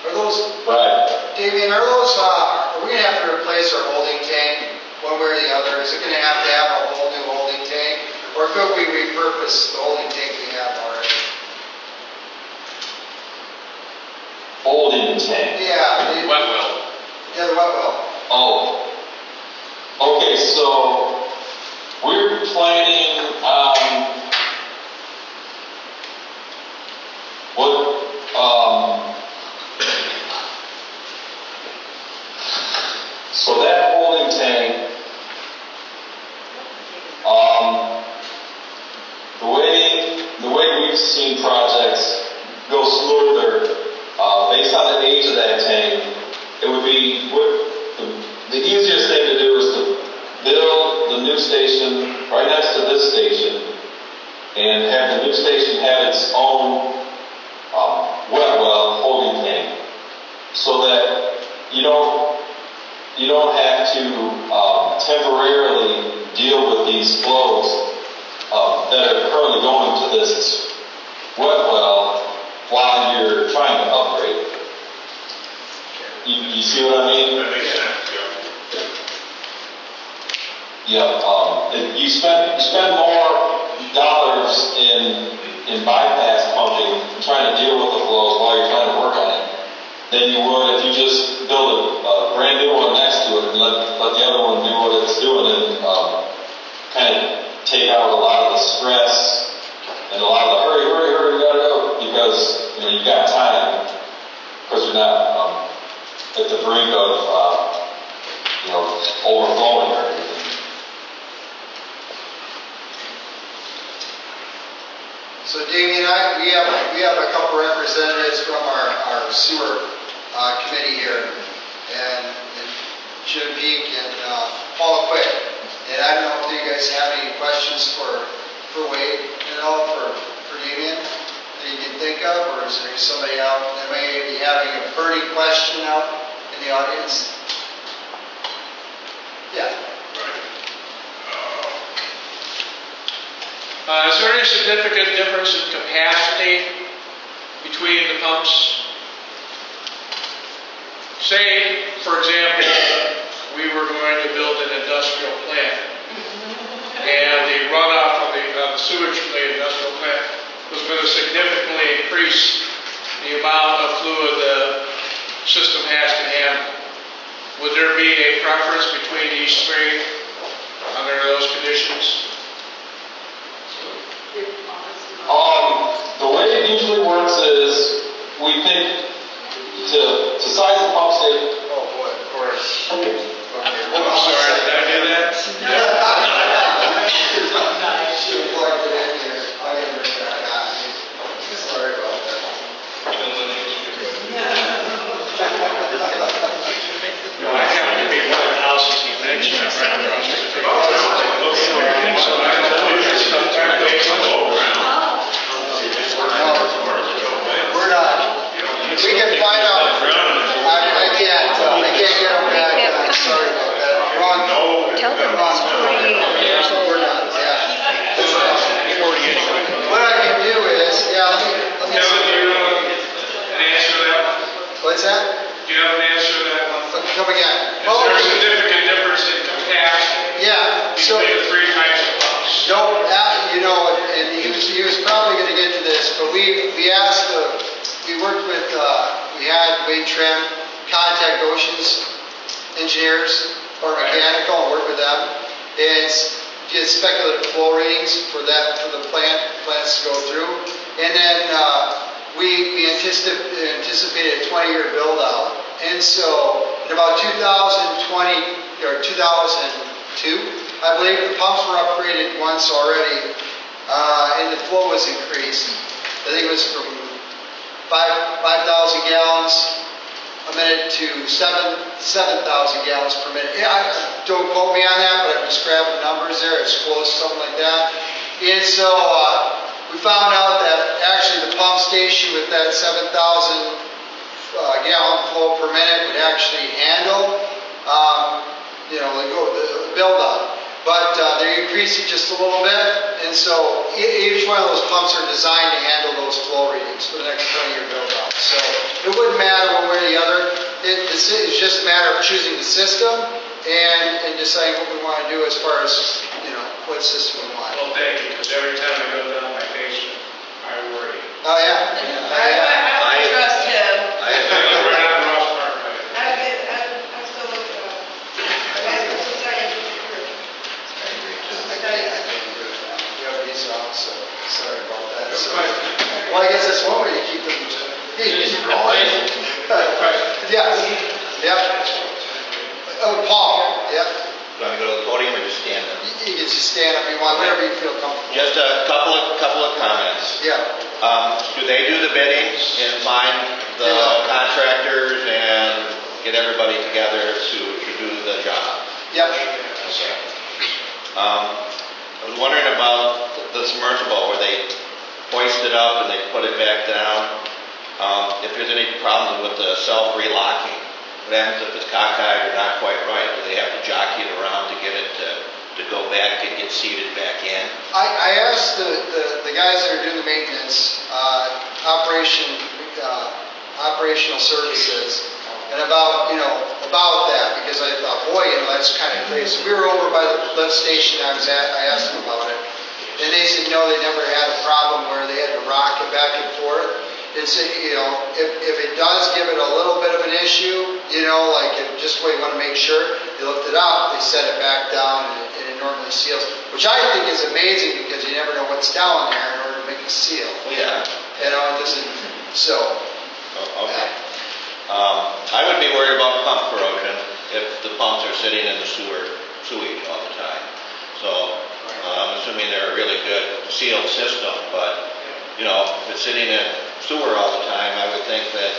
S2: Are those,
S3: Right.
S2: Damien, are we going to have to replace our holding tank one way or the other? Is it going to have a whole new holding tank? Or could we repurpose the holding tank we have already?
S3: Holding tank.
S2: Yeah.
S5: Wet well.
S2: Yeah, the wet well.
S3: Oh. Okay, so we're planning on so that holding tank, the way we've seen projects go smoother, based on the age of that tank, it would be the easiest thing to do is to build the new station right next to this station and have the new station have its own wet well holding tank, so that you don't have to temporarily deal with these flows that are currently going to this wet well while you're trying to upgrade it. You see what I mean?
S6: That makes sense, yeah.
S3: Yeah. You spend more dollars in bypass pumping, trying to deal with the flows while you're trying to work on it, than you would if you just build a brand new one next to it and let the other one do what it's doing and kind of take out a lot of the stress and a lot of the hurry, you gotta go, because you've got time, because you're not at the brink of overflowing or anything.
S2: So Damien, we have a couple representatives from our sewer committee here, and Jim Peak and Paul Quick. And I don't know if you guys have any questions for Wade for Damien that you can think of, or is there somebody out that may be having a burning question out in the audience? Yeah.
S7: Is there any significant difference in capacity between the pumps? Say, for example, we were going to build an industrial plant, and the runoff from the sewage from the industrial plant was going to significantly increase the amount of fluid the system has to handle. Would there be a preference between these three under those conditions?
S3: The way it usually works is we pick to size the pump station.
S2: Oh boy, of course. Okay.
S7: I'm sorry, did I do that?
S2: Should have plugged it in here. I didn't bring that out. Sorry about that.
S7: No, I happen to be one of the houses he mentioned right across the street. So I don't know if there's stuff to
S2: We're not. What's that?
S7: Do you have an answer to that one?
S2: Come again?
S7: Is there a significant difference in capacity
S2: Yeah, so,
S7: between the three types of pumps?
S2: no, you know, and he was probably gonna get to this, but we asked, we worked with, we had Wade Trim contact Ocean's engineers or mechanical and work with them. And get speculative flow readings for the plants to go through. And then we anticipated a 20-year build out. And so in about 2020 or 2002, I believe the pumps were upgraded once already, and the flow was increased. I think it was from 5,000 gallons a minute to 7,000 gallons per minute. Yeah, don't quote me on that, but I'm just grabbing numbers there. It's close, something like that. And so we found out that actually the pump station with that 7,000 gallon flow per minute would actually handle, the build up. But they increased it just a little bit, and so each one of those pumps are designed to handle those flow readings for the next 20-year build out. So it wouldn't matter one way or the other. It's just a matter of choosing the system and deciding what we want to do as far as, what system we want.
S7: Well, thank you, because every time I go down my basement, I worry.
S2: Oh, yeah.
S8: I would trust him.
S7: We're not in Ross Park, right?
S8: I'm still looking at it. I'm so sorry.
S2: Yeah, he's off, so sorry about that. So, well, I guess that's one way to keep them. Yeah. Oh, Paul. Yeah.
S9: Do you want to go to the podium or just stand up?
S2: You can just stand up if you want, whatever you feel comfortable.
S9: Just a couple of comments.
S2: Yeah.
S9: Do they do the bidding and find the contractors and get everybody together to do the job?
S2: Yep.
S9: Okay. I was wondering about the submersible where they hoist it up and they put it back down. If there's any problem with the self-relocking, what happens if it's cockeyed or not quite right? Do they have to jockey it around to get it to go back and get seated back in?
S2: I asked the guys that are doing the maintenance, operational services, and about that, because I thought, boy, that's kind of crazy. We were over by the lift station I was at, I asked them about it, and they said no, they never had a problem where they had to rock it back and forth. It's, if it does give it a little bit of an issue, like just the way you want to make sure, they lift it up, they set it back down, and it normally seals, which I think is amazing because you never know what's down there in order to make the seal.
S9: Yeah.
S2: It doesn't, so.
S9: Oh, okay. I would be worried about pump corrosion if the pumps are sitting in the sewage all the time. So I'm assuming they're a really good sealed system, but if it's sitting in sewer all the time, I would think that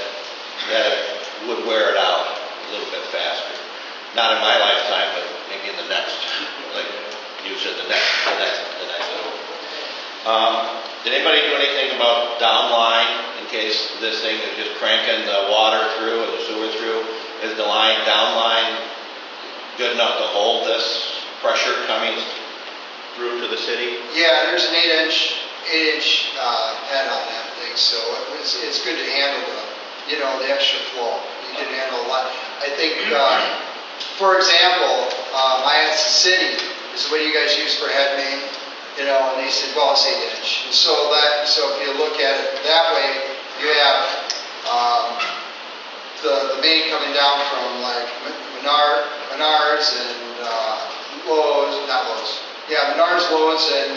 S9: it would wear it out a little bit faster. Not in my lifetime, but maybe in the next, like you said, the next. Did anybody do anything about downline in case this thing is just cranking the water through and the sewer through? Is the downline good enough to hold this pressure coming through to the city?
S2: Yeah, there's an 8-inch head on that thing, so it's good to handle the extra flow. You can handle a lot. I think, for example, I asked the city, is what you guys use for head main? And they said, well, it's 8-inch. And so if you look at it that way, you have the main coming down from like Menards and Lowe's, not Lowe's. Yeah, Menards, Lowe's, and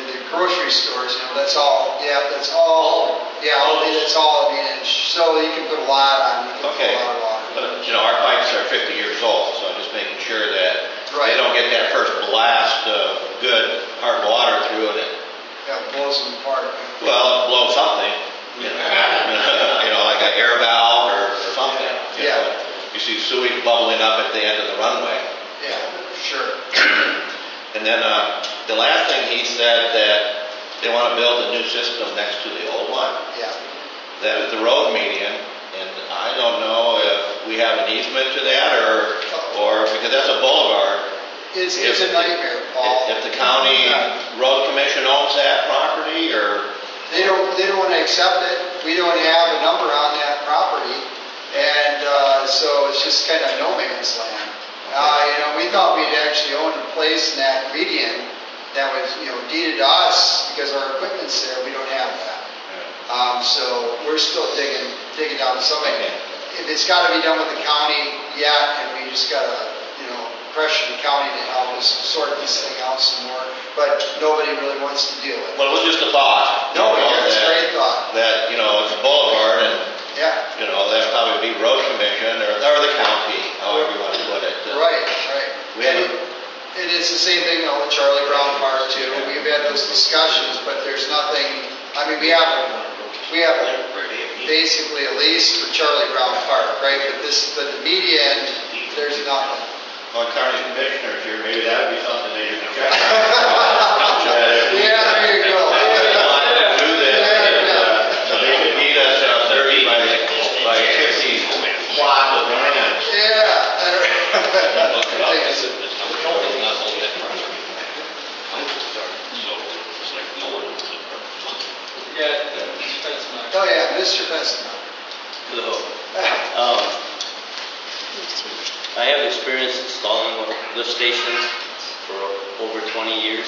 S2: the grocery stores. That's all. Yeah, that's all. Yeah, it's all 8-inch. So you can put a lot on.
S9: Okay.
S2: A lot of water.
S9: But our pipes are 50 years old, so I'm just making sure that they don't get that first blast of good hard water through it.
S2: Yeah, it blows them apart.
S9: Well, it blows something, like an air valve or something.
S2: Yeah.
S9: You see sewage bubbling up at the end of the runway.
S2: Yeah, sure.
S9: And then the last thing he said that they want to build a new system next to the old one.
S2: Yeah.
S9: That is the road median, and I don't know if we have an easement to that or because that's a boulevard.
S2: It's a nightmare, Paul.
S9: If the county road commission owns that property, or
S2: they don't want to accept it. We don't have a number on that property, and so it's just kind of no man's land. We thought we'd actually own a place in that median that was, deeded to us because our equipment's there. We don't have that. So we're still digging down some of it. It's got to be done with the county yet, and we just got to, pressure the county to help us sort this thing out some more. But nobody really wants to deal with it.
S9: Well, it was just a thought.
S2: No, it's a great thought.
S9: That, it's a boulevard and,
S2: Yeah.
S9: that'd probably be road commission or the county, however you want to put it.
S2: Right.
S9: We haven't,
S2: And it's the same thing with Charlie Brown Park too. We've had those discussions, but there's nothing, we have basically a lease for Charlie Brown Park, right? But the median, there's nothing.
S9: well, county commissioners here, maybe that would be something they should check.
S2: Yeah, there you go.
S9: Do this, so they could beat us 30 by 50 plots of land.
S2: Oh yeah, Mr. Festman.
S10: Hello. I have experience installing lift stations for over 20 years.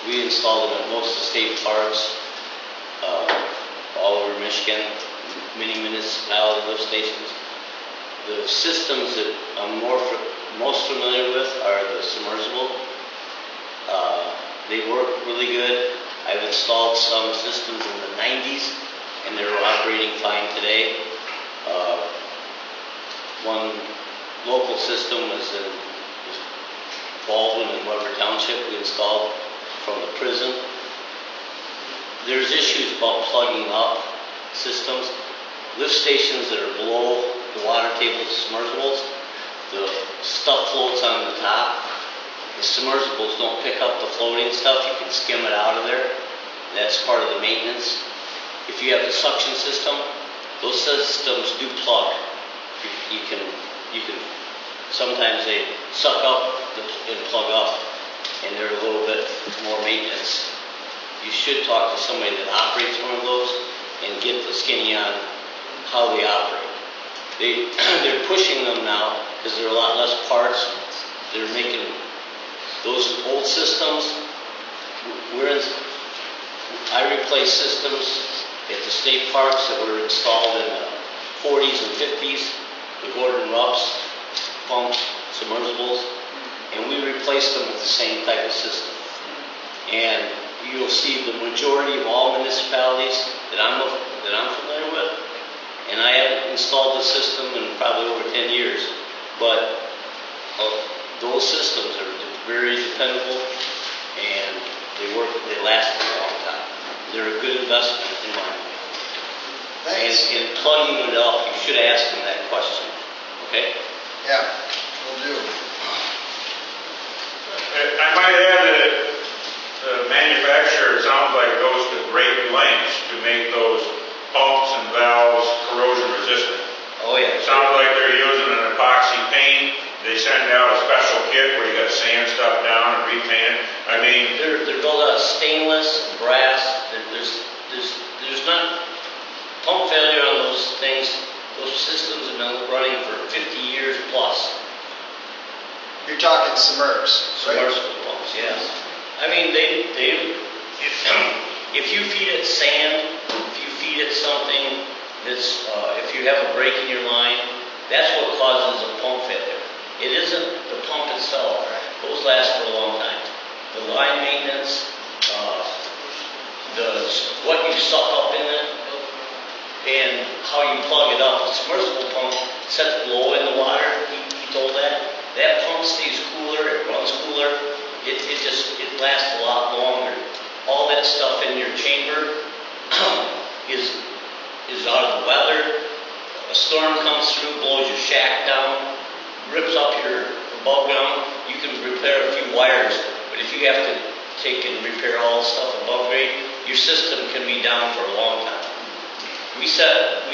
S10: We installed them at most of the state parks, all over Michigan, many municipality lift stations. The systems that I'm most familiar with are the submersible. They work really good. I've installed some systems in the 90s, and they're operating fine today. One local system was in Baldwin and Weber Township. We installed from the prison. There's issues about plugging up systems. Lift stations that are below the water table submersibles, the stuff floats on the top. The submersibles don't pick up the floating stuff. You can skim it out of there. That's part of the maintenance. If you have the suction system, those systems do plug. You can sometimes they suck up and plug up, and they're a little bit more maintenance. You should talk to somebody that operates one of those and get the skinny on how they operate. They're pushing them now because there are a lot less parts. They're making those old systems. I replaced systems at the state parks that were installed in the 40s and 50s, the Gordon Rupp's pumps, submersibles, and we replaced them with the same type of system. And you'll see the majority of all municipalities that I'm familiar with, and I haven't installed the system in probably over 10 years, but those systems are very dependable and they last a long time. They're a good investment in my opinion.
S2: Thanks.
S10: And plugging it up, you should ask them that question. Okay?
S2: Yeah, will do.
S6: I might add that the manufacturer, sounds like, goes to great lengths to make those pumps and valves corrosion resistant.
S10: Oh yeah.
S6: It sounds like they're using an epoxy paint. They send out a special kit where you got to sand stuff down and repaint it.
S10: They're built out of stainless, brass. There's not pump failure on those things. Those systems have been running for 50 years plus.
S2: You're talking submerged, right?
S10: Submersible pumps, yes. If you feed it sand, if you feed it something that's, if you have a break in your line, that's what causes a pump failure. It isn't the pump itself. Those last for a long time. The line maintenance, what you suck up in it, and how you plug it up. The submersible pump sets low in the water. He told that. That pump stays cooler. It runs cooler. It lasts a lot longer. All that stuff in your chamber is out of the weather. A storm comes through, blows your shack down, rips up your above ground. You can repair a few wires, but if you have to take and repair all the stuff above grade, your system can be down for a long time. We set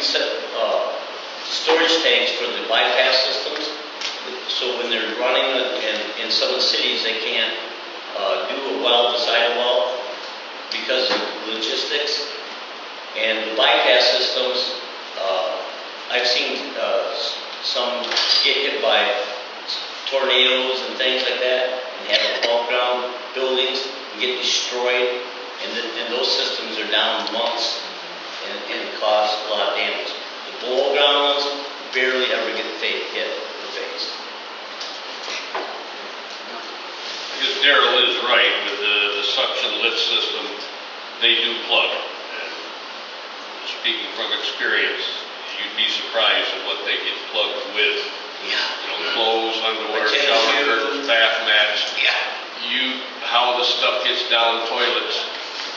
S10: storage tanks for the bypass systems, so when they're running in some of the cities, they can't do a well beside a well. because of logistics. And the bypass systems, I've seen some get hit by tornadoes and things like that, and have above ground buildings and get destroyed, and those systems are down months and cause a lot of damage. The below ground ones barely ever get hit or phased.
S5: I guess Darrell is right with the suction lift system, they do plug. And speaking from experience, you'd be surprised at what they get plugged with.
S10: Yeah.
S5: You know, clothes, underwear,
S10: Tennis
S5: shower
S10: shoes.
S5: curtains, bath mats.
S10: Yeah.
S5: How the stuff gets down toilets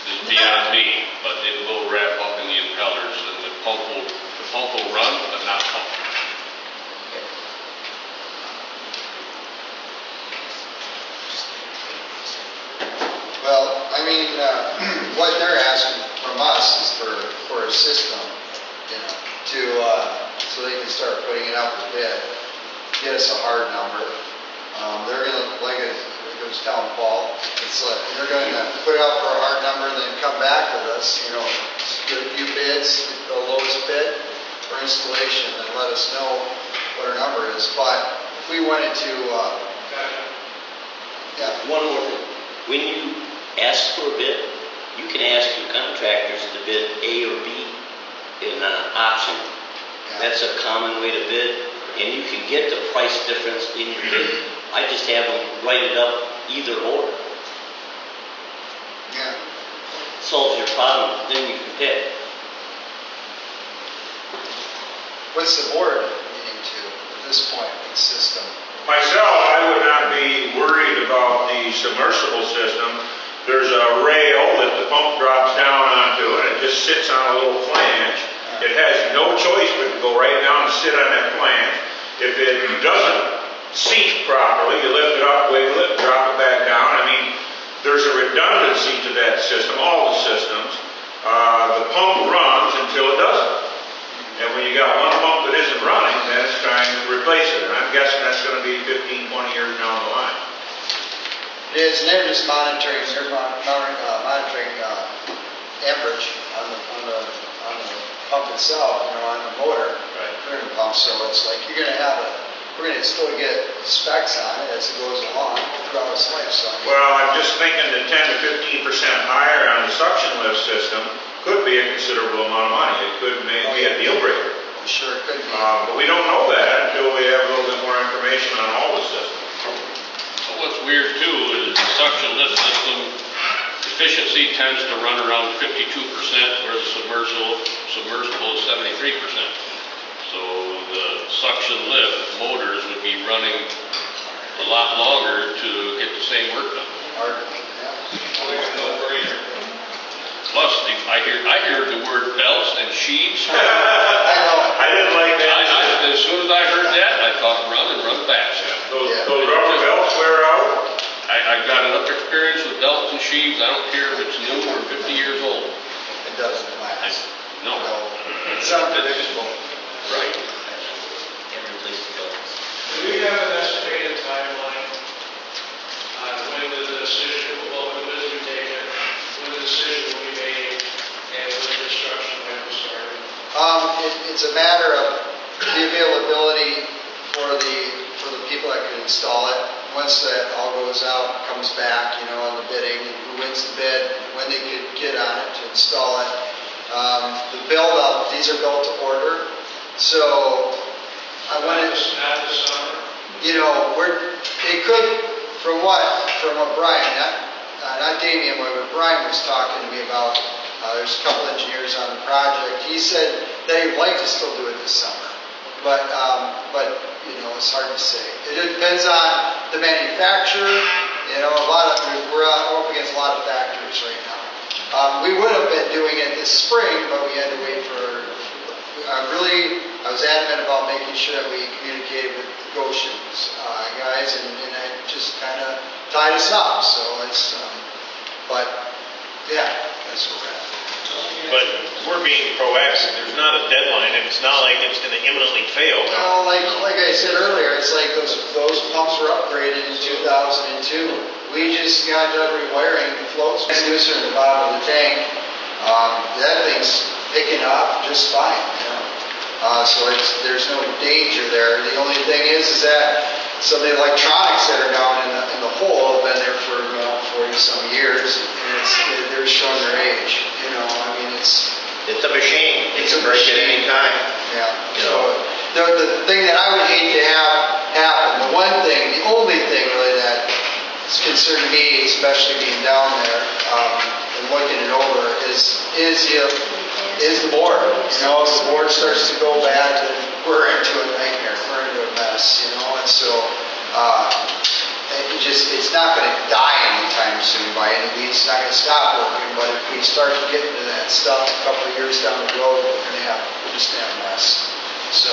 S5: is beyond me, but it will wrap up in the impellers and the pump will run, but not pump.
S2: Well, I mean, what they're asking from us is for a system, you know, so they can start putting it out for bid, get us a hard number. They're gonna, like I was telling Paul, it's like, they're gonna put it out for a hard number and then come back with us, you know, get a few bids, get the lowest bid for installation, and let us know what our number is. But if we wanted to, yeah.
S10: One more thing. When you ask for a bid, you can ask your contractors to bid A or B in an option. That's a common way to bid, and you can get the price difference in your bid. I just have them write it up either or.
S2: Yeah.
S10: Solves your problem, then you can pick.
S2: What's the board needing to at this point with the system?
S6: Myself, I would not be worried about the submersible system. There's a rail that the pump drops down onto, and it just sits on a little flange. It has no choice but to go right down and sit on that flange. If it doesn't seat properly, you lift it up, wiggle it, drop it back down. I mean, there's a redundancy to that system, all the systems. The pump runs until it doesn't. And when you got one pump that isn't running, then it's trying to replace it. And I'm guessing that's going to be 15, 20 years down the line.
S2: It is, and they're just monitoring amperage on the pump itself, you know, on the motor, clearing pump. So it's like we're gonna still get specs on it as it goes along throughout its life cycle.
S6: Well, I'm just thinking that 10 to 15% higher on the suction lift system could be a considerable amount of money. It could be a deal breaker.
S2: I'm sure it could be.
S6: But we don't know that until we have a little bit more information on all the systems.
S5: Well, what's weird too is the suction lift system efficiency tends to run around 52%, where the submersible is 73%. So the suction lift motors would be running a lot longer to get the same work done. Plus, I hear the word belts and sheaves.
S6: I didn't like that.
S5: As soon as I heard that, I thought run fast.
S6: Those rubber belts wear out.
S5: I've got enough experience with belts and sheaves. I don't care if it's new or 50 years old.
S2: It doesn't last.
S5: No.
S2: It's unpredictable.
S5: Right.
S10: Can't replace the belts.
S7: Do we have an estimated timeline on when the decision, well, when the bids are taken, when the decision will be made, and when construction might be started?
S2: It's a matter of the availability for the people that can install it. Once that all goes out, comes back, you know, on the bidding, who wins the bid, when they could get on it to install it. The build up, these are built to order. So I wanted,
S7: Not this summer?
S2: you know, they could, from what Brian, not Damien, but Brian was talking to me about, there's a couple engineers on the project. He said they'd like to still do it this summer, but you know, it's hard to say. It depends on the manufacturer. You know, we're up against a lot of factors right now. We would have been doing it this spring, but we had to wait for. I was adamant about making sure that we communicated with the Goshen's guys, and it just kind of tied us up. So it's, but yeah, that's where we're at.
S1: But we're being proactive. There's not a deadline, and it's not like it's going to imminently fail.
S2: Well, like I said earlier, it's like those pumps were upgraded in 2002. we just got done rewiring the floats. Transducer in the bottom of the tank. That thing's picking up just fine, you know. So there's no danger there. The only thing is that some of the electronics that are down in the hole have been there for 40-some years, and they're showing their age. You know, I mean, it's
S9: It's a machine. It
S2: It's
S9: can
S2: a
S9: break at
S2: machine.
S9: any time.
S2: yeah.
S9: You
S2: So
S9: know.
S2: the thing that I would hate to have happen, the only thing really that is concerning me, especially being down there and looking it over, is the board. You know, if the board starts to go bad, then we're into a nightmare. We're into a mess. You know, and so it's not going to die anytime soon by any means. It's not going to stop working. But if we start to get into that stuff a couple of years down the road, we're just going to have a mess. So.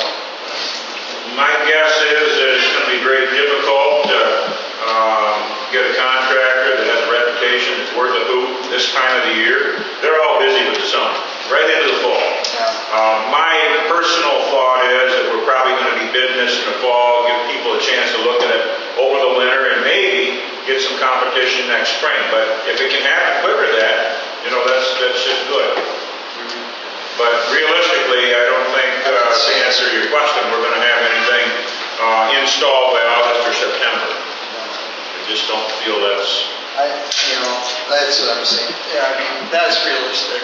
S6: My guess is that it's going to be very difficult to get a contractor that has a reputation that's worth a hoot this time of the year. They're all busy with the summer, right into the fall. My personal thought is that we're probably going to be bidding this in the fall, give people a chance to look at it over the winter, and maybe get some competition next spring. But if it can happen quicker than that, you know, that's just good. But realistically, I don't think, to answer your question, we're going to have anything installed by August or September. I just don't feel that's...
S2: That's what I'm saying. Yeah, I mean, that's realistic.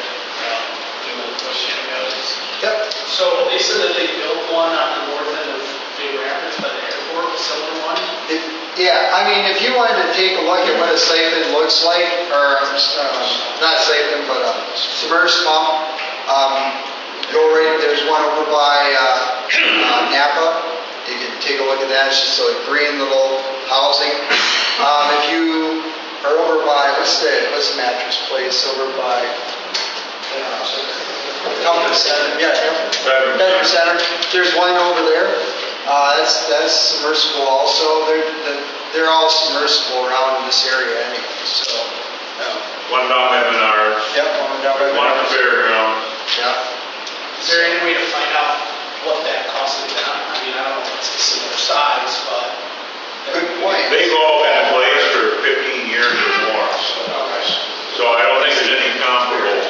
S2: Yep.
S11: So they said that they built one on the north end of Big Rapids by the airport, a similar one?
S2: Yeah, I mean, if you wanted to take a look at what a siphon looks like, or not siphon, but a submerged pump, go right, there's one over by Napa. You can take a look at that. It's just a green little housing. If you are over by, what's the mattress place over by Comfort Center? Yeah, Comfort Center. There's one over there. That's submersible also. They're all submersible around in this area anyway. So,
S6: One down at Menards.
S2: Yep, one down by
S6: One at the fairground.
S2: Yeah.
S11: Is there any way to find out what that costed them? I mean, I don't know if it's a similar size, but...
S2: Good point.
S6: They've all been in place for 15 years or more. So I don't think there's any comparable.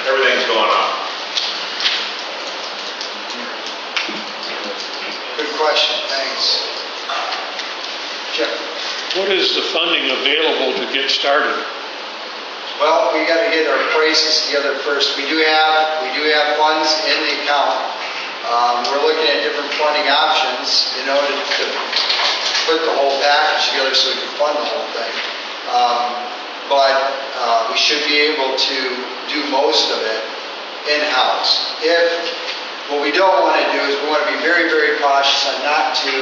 S6: Everything's going up.
S2: Good question, thanks. Jim?
S12: What is the funding available to get started?
S2: Well, we got to get our prices together first. We do have funds in the account. We're looking at different funding options, you know, to put the whole package together so we can fund the whole thing. But we should be able to do most of it in-house. What we don't want to do is we want to be very, very cautious on not to,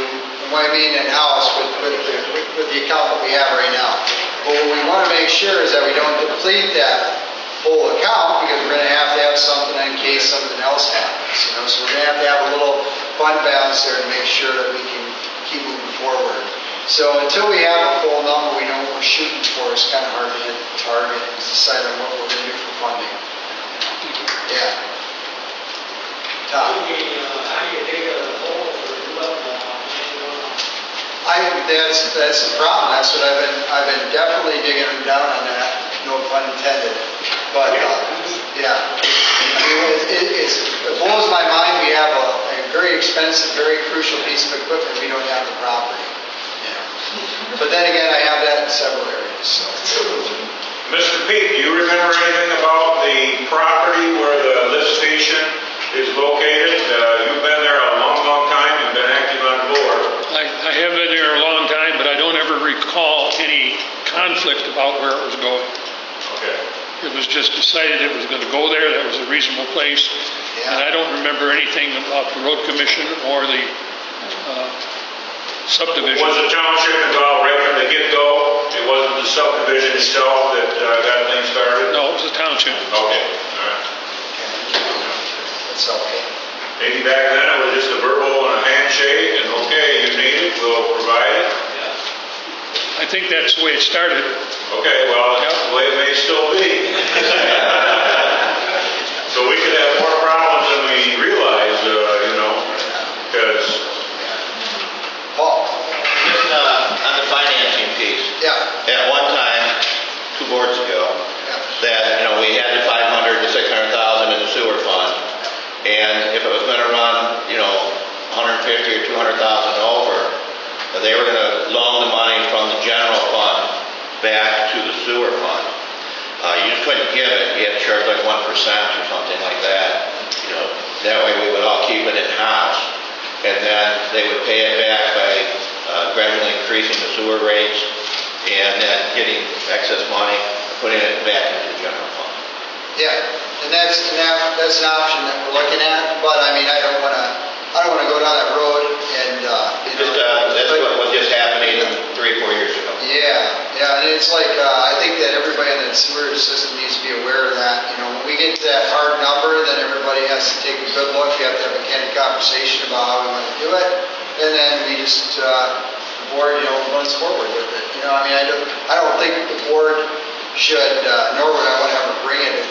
S2: and what I mean in-house with the account that we have right now. But what we want to make sure is that we don't deplete that whole account, because we're going to have something in case something else happens. You know, so we're going to have a little fund balance there to make sure that we can keep moving forward. So until we have a full number, we know what we're shooting for. It's kind of hard to hit the target and decide on what we're going to do for funding. Yeah. Tom?
S11: How do you dig a hole for a new level?
S2: That's the problem. That's what I've been definitely digging down on that. No pun intended. But yeah, I mean, it blows my mind. We have a very expensive, very crucial piece of equipment. We don't have the property. Yeah. But then again, I have that in several areas. So.
S6: Mr. Pete, do you remember anything about the property where the lift station is located? You've been there a long, long time. You've been active on the board.
S12: I have been there a long time, but I don't ever recall any conflict about where it was going.
S6: Okay.
S12: It was just decided it was going to go there. That was a reasonable place.
S2: Yeah.
S12: And I don't remember anything about the road commission or the subdivision.
S6: Was the township involved right from the get-go? It wasn't the subdivision itself that got things started?
S12: No, it was the township.
S6: Okay, all right.
S2: That's okay.
S6: Maybe back then it was just a verbal and a handshake, and okay, you need it, we'll provide it.
S12: I think that's the way it started.
S6: Okay, well, that's the way it may still be. So we could have more problems than we realize, you know, because...
S2: Paul?
S9: On the financing piece.
S2: Yeah.
S9: At one time, if it was gonna run, 150 or 200,000 over, they were gonna loan the money from the general fund back to the sewer fund. You just couldn't give it, you had to charge like 1% or something like that. That way we would all keep it in-house. And then they would pay it back by gradually increasing the sewer rates and then getting excess money, putting it back into the general fund.
S2: Yeah, and that's an option that we're looking at, but I mean, I don't wanna go down that road and,
S9: That's what was just happening 3-4 years ago.
S2: Yeah, and it's like, I think that everybody in the sewer system needs to be aware of that. When we get to that hard number, then everybody has to take a good look. You have to have a candid conversation about how we want to do it, and then we just, the board, runs forward with it. I don't think the board should, nor would I want to ever bring it,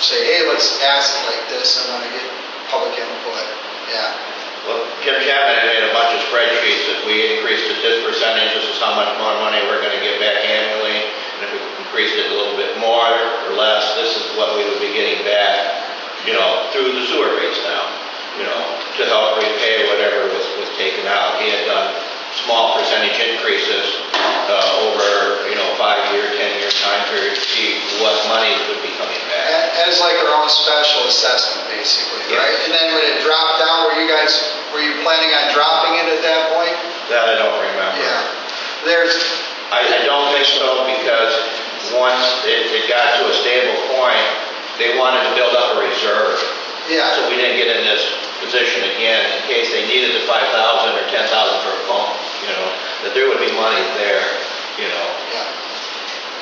S2: say, hey, let's pass it like this. I want to get public input. Yeah.
S9: Well, Kim Chapman had made a bunch of spreadsheets. If we increased it this percentage, this is how much more money we're going to get back annually. And if we increased it a little bit more or less, this is what we would be getting back, through the sewer rates now, to help repay whatever was taken out. He had done small percentage increases over, 5-year, 10-year time period to see what money would be coming back.
S2: As like our own special assessment, basically,
S9: Yeah.
S2: right? And then when it dropped down, were you planning on dropping it at that point?
S9: That I don't remember.
S2: Yeah.
S9: I don't think so, because once it got to a stable point, they wanted to build up a reserve.
S2: Yeah.
S9: So we didn't get in this position again in case they needed the 5,000 or 10,000 for a pump, that there would be money there,
S2: Yeah.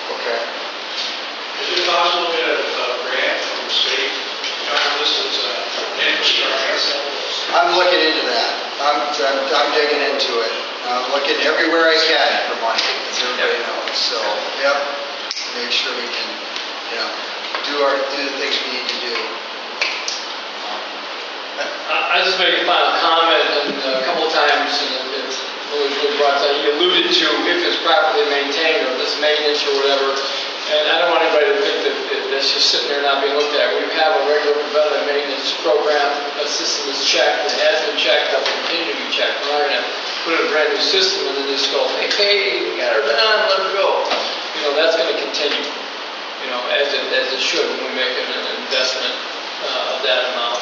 S2: Okay.
S7: Is it possible to get a grant from the state, cover this as infrastructure?
S2: I'm looking into that. I'm digging into it. I'm looking everywhere I can for money, as everybody knows. So, yep, make sure we can, do the things we need to do.
S4: I just make a final comment, and a couple of times, and it's really brought that, you alluded to if it's properly maintained, or this maintenance or whatever, and I don't want anybody to think that that's just sitting there not being looked at. We have a regular preventative maintenance program, a system is checked, it has been checked, it will continue to be checked. We're not going to put in a brand new system and then just go, hey, we got her done, let her go. That's going to continue, as it should when we make an investment of that amount,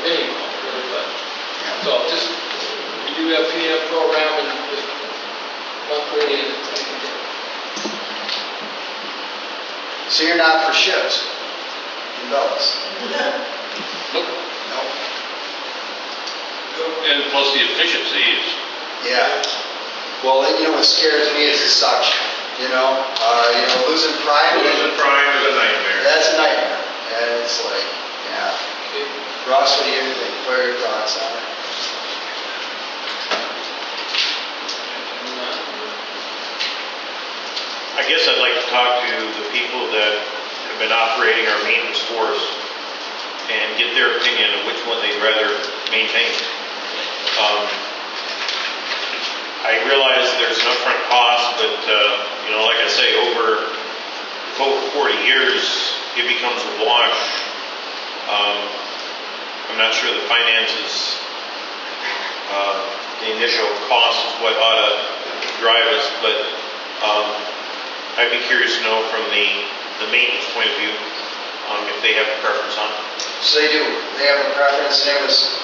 S4: any amount, really, but. So just, we do have PM program and monthly and
S2: So you're not for ships and belts?
S5: Nope.
S2: No.
S5: And plus the efficiency is,
S2: Yeah. Well, what scares me is the suction. Losing prime.
S6: Losing prime is a nightmare.
S2: That's a nightmare. And it's like, yeah. Ross, what do you think? What are your thoughts on it?
S1: I guess I'd like to talk to the people that have been operating our maintenance force and get their opinion of which one they'd rather maintain. I realize there's an upfront cost, but, like I say, over 40 years, it becomes a wash. I'm not sure the finances, the initial cost is what ought to drive us, but I'd be curious to know from the maintenance point of view, if they have a preference on it.
S2: So they do. They have a preference, and it was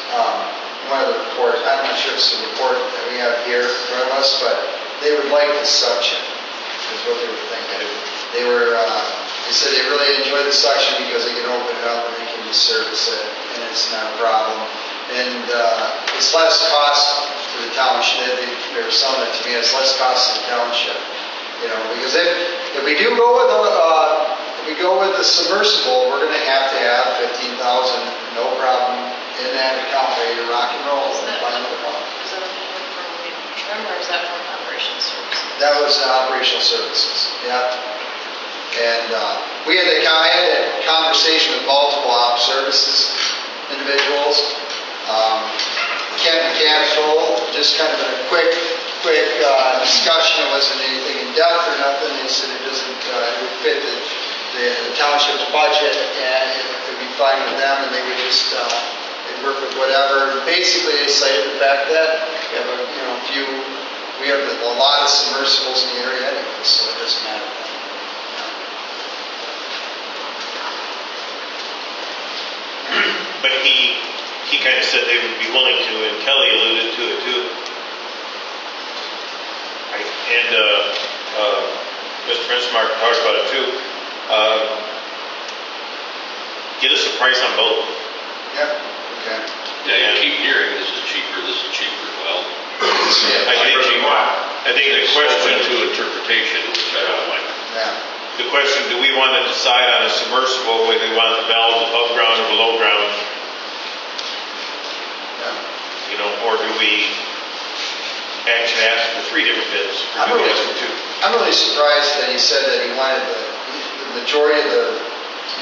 S2: one of the reports. I'm not sure if it's the report that we have here in front of us, but they would like the suction, is what they were thinking. They said they really enjoy the suction because they can open it up and they can just service it, and it's not a problem. And it's less cost to the township. They were selling it to me. It's less cost to the township, because if we do go with the submersible, we're going to have 15,000, no problem, in that account ready to rock and roll.
S13: Is that from trim, or is that from operational services?
S2: That was operational services, yeah. And we had a conversation with multiple op services individuals. Kent Mechanical, just kind of a quick discussion. It wasn't anything in depth or nothing. They said it would fit the township's budget, and it would be fine with them, and they would just work with whatever. Basically, they cited the fact that we have we have a lot of submersibles in the area anyway, so it doesn't matter.
S1: But he kind of said they would be willing to, and Kelly alluded to it too. And Mr. Bensmark talked about it too. Get us a price on both.
S2: Yep, okay.
S5: Yeah, you keep hearing, this is cheaper, well,
S1: I think the question
S5: to interpretation, which I don't like.
S2: Yeah.
S1: The question, do we want to decide on a submersible, whether we want the valves above ground or below ground?
S2: Yeah.
S1: Or do we actually ask for 3 different bids? Or do we ask for 2?
S2: I'm really surprised that he said that he wanted the majority of the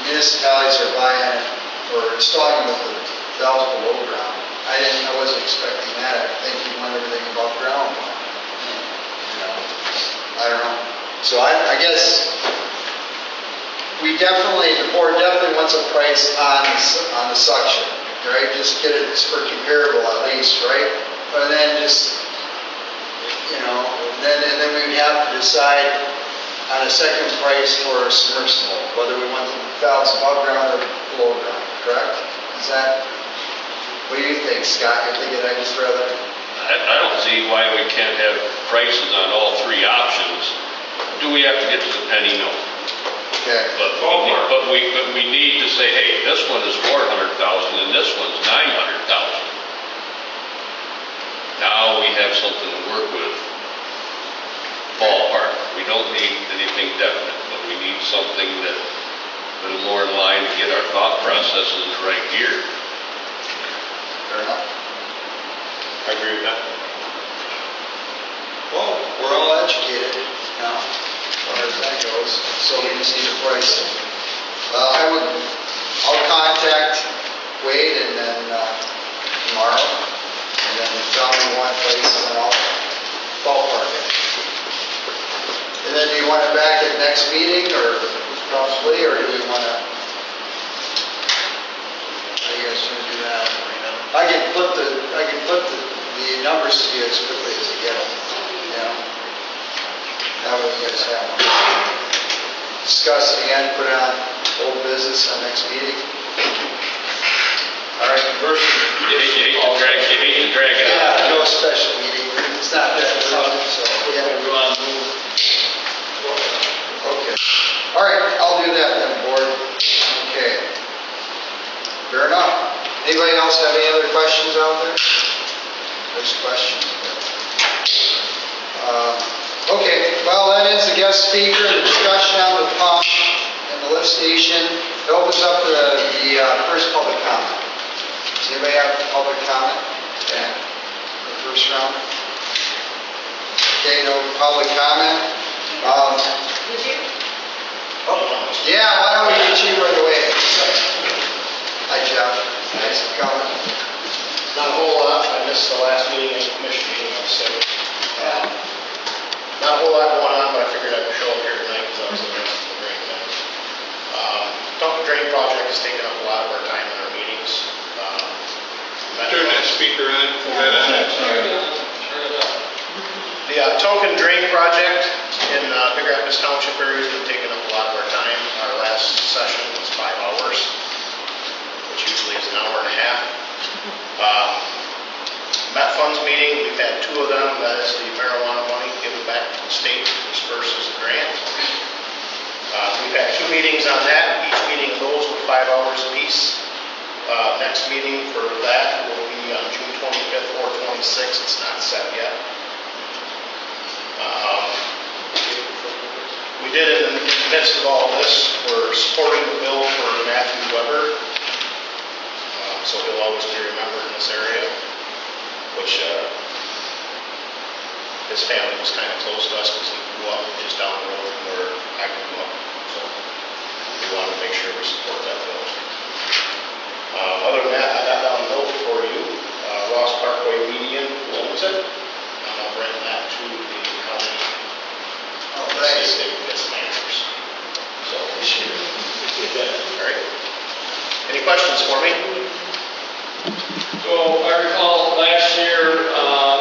S2: municipalities are buying it or installing it with the valves below ground. I wasn't expecting that. I think he wanted everything above ground. I don't know. So I guess the board definitely wants a price on the suction, right? Just get it for comparable at least, right? But then just, and then we would have to decide on a second price for a submersible, whether we want the valves above ground or below ground, correct? What do you think, Scott? You're thinking I just rather...
S5: I don't see why we can't have prices on all 3 options. Do we have to get to the penny? No.
S2: Okay.
S5: But we need to say, hey, this one is 400,000 and this one's 900,000. Now we have something to work with. Ballpark. We don't need anything definite, but we need something that a little more in line to get our thought processes right here.
S2: Fair enough.
S1: I agree with that.
S2: Well, we're all educated now, as far as that goes, so we just need a price. I'll contact Wade and then tomorrow, and then tell me one place, and then I'll ballpark it. And then do you want it back at next meeting, or possibly, or do you want to? How you guys want to do that? I can put the numbers to you as quickly as I get them. That way you guys have them. Discuss again, put it on old business on next meeting. All right, conversion.
S5: You hate to drag it out.
S2: Yeah, no special meeting. It's not that important, so yeah.
S5: We want to move.
S2: Okay. All right, I'll do that then, board. Okay. Fair enough. Anybody else have any other questions out there? There's questions. Okay, well, that ends the guest speaker and discussion on the pump and the lift station. It opens up the first public comment. Does anybody have public comment? Yeah. The first round? Okay, no public comment.
S8: Did you?
S2: Oh, yeah, why don't we get you right away? Hi, Jeff. Thanks for coming.
S11: Not a whole lot, I missed the last meeting and commission meeting, so, not a whole lot going on, but I figured I'd show up here tonight because I was interested in the drain thing. Township drain project has taken up a lot of our time in our meetings.
S6: Turn that speaker on.
S11: The Token drain project in Big Rapids Township area has been taking up a lot of our time. Our last session was 5 hours, which usually is an hour and a half. Met funds meeting, we've had 2 of them. That is the marijuana money given back to the state versus the grant. We've had 2 meetings on that. Each meeting of those were 5 hours apiece. Next meeting for that will be on June 25th or 26th. It's not set yet. We did in the midst of all this, we're supporting the bill for Matthew Weber. So he'll always be remembered in this area, which his family was kind of close to us because he grew up just down the road from where I grew up. So we wanted to make sure we support that bill. Other than that, I got down a note for you. Ross Parkway median, what was it? I'll bring that to the county.
S2: Oh,
S11: See
S2: thanks.
S11: if they can get some answers. So, all right. Any questions for me?
S4: So I recall last year,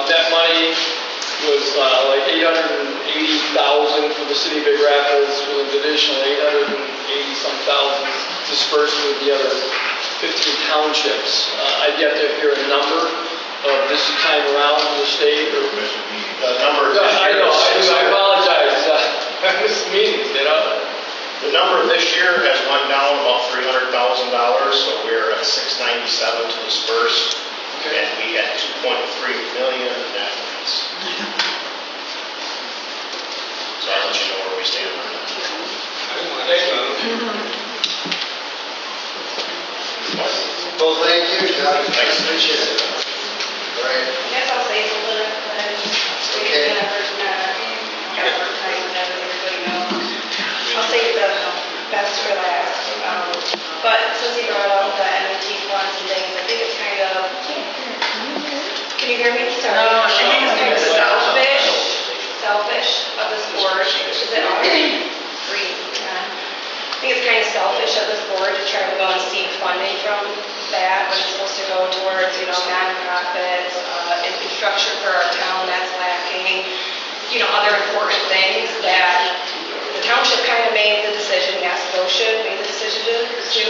S4: that money was like 880,000 for the city of Big Rapids, with an additional 880-some thousand dispersed with the other 15 townships. I've yet to hear a number of this time around from the state or...
S11: The number this
S4: I
S11: year
S4: know,
S11: is
S4: I apologize. I missed meetings, you know?
S11: The number this year has went down about $300,000, so we're at 697 to disperse, and we had 2.3 million in applicants. So I'll let you know where we stand on that.
S2: Well, thank you, Jeff.
S11: Thanks.
S2: Appreciate it. All right.
S8: I guess I'll say something that
S2: Okay.
S8: advertise and everybody knows. I'll save the best for last. But since you brought up the MET funds and things, I think it's kind of, can you hear me? Sorry.
S13: No,
S8: I think it's kind of
S11: no.
S8: selfish of this board. Is it on? Green. I think it's kind of selfish of this board to try to go and seek funding from that when it's supposed to go towards, nonprofits, infrastructure for our town that's lacking, other important things that the township kind of made the decision, yes, Goshen made the decision to,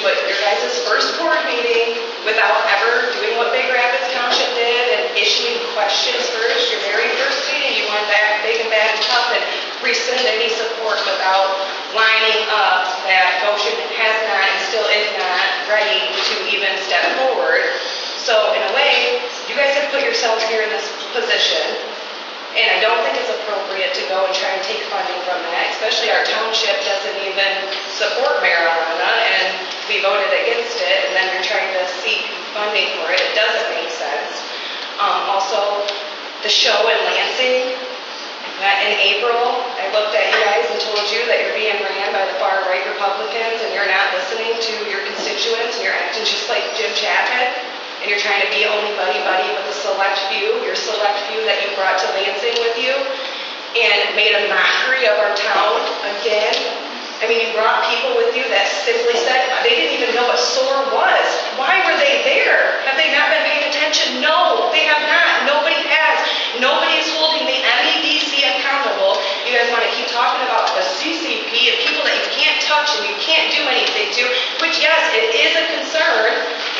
S8: but your guys' first board meeting, without ever doing what Big Rapids Township did and issuing questions first, your very first meeting, you went back big and bad and tough and rescinded any support without lining up that Goshen has not and still is not ready to even step forward. So in a way, you guys have put yourselves here in this position. And I don't think it's appropriate to go and try and take funding from that, especially our township doesn't even support marijuana, and we voted against it, and then you're trying to seek funding for it. It doesn't make sense. Also, the show in Lansing, that in April, I looked at you guys and told you that you're being ran by the far-right Republicans, and you're not listening to your constituents, and you're acting just like Jim Chapman. And you're trying to be only buddy-buddy with a select few, your select few that you brought to Lansing with you, and made a mockery of our town again. I mean, you brought people with you that simply said they didn't even know what SOAR was. Why were they there? Have they not been paying attention? No, they have not. Nobody has. Nobody is holding the MEDC accountable. You guys want to keep talking about the CCP and people that you can't touch and you can't do anything to, which, yes, it is a concern.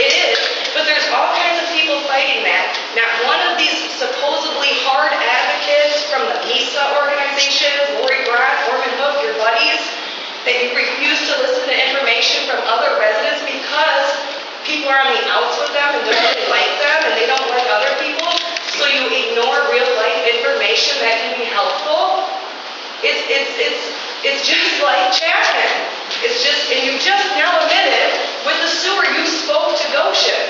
S8: It is. But there's all kinds of people fighting that. Not one of these supposedly hard advocates from the MISA organization, Lori Brock, Norman Hook, your buddies, that you refuse to listen to information from other residents because people are on the outs with them and don't really like them and they don't like other people. So you ignore real life information that can be helpful. It's just like Chapman. It's just, and you just now admitted with the sewer you spoke to Goshen.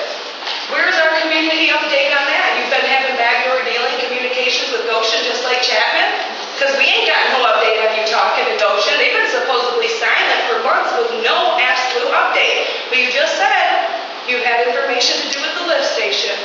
S8: Where's our community update on that? You've been having backdoor dealing communications with Goshen just like Chapman? Because we ain't got no update on you talking to Goshen. They've been supposedly silent for months with no absolute update. But you just said you had information to do with the lift station.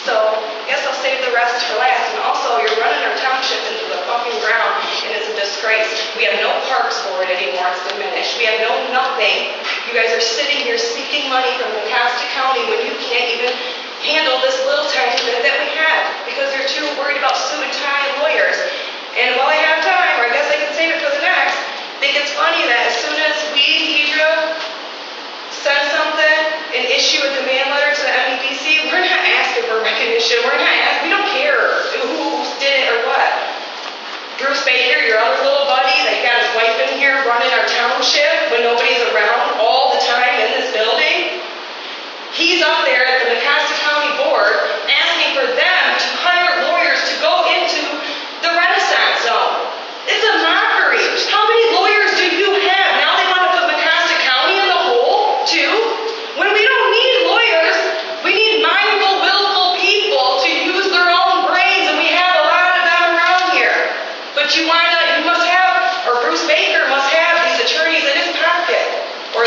S8: So, I guess I'll save the rest for last. And also, you're running our township into the fucking ground, and it's a disgrace. We have no parks board anymore. It's diminished. We have no nothing. You guys are sitting here seeking money from Mecosta County when you can't even handle this little tiny bit that we have because you're too worried about suit and tie and lawyers. And while I have time, or I guess I can save it for the next, I think it's funny that as soon as we, Deidre, send something and issue a demand letter to the MEDC, we're not asking for recognition. We're not asking, we don't care who did it or what. Bruce Baker, your other little buddy that you got his wife in here running our township when nobody's around all the time in this building, he's up there at the Mecosta County Board asking for them to hire lawyers to go into the Renaissance Zone. It's a mockery. How many lawyers do you have? Now they want to put Mecosta County in the hole, too? When we don't need lawyers, we need mindful, willful people to use their own brains, and we have a lot of them around here. But you must have, or Bruce Baker must have these attorneys in his pocket, or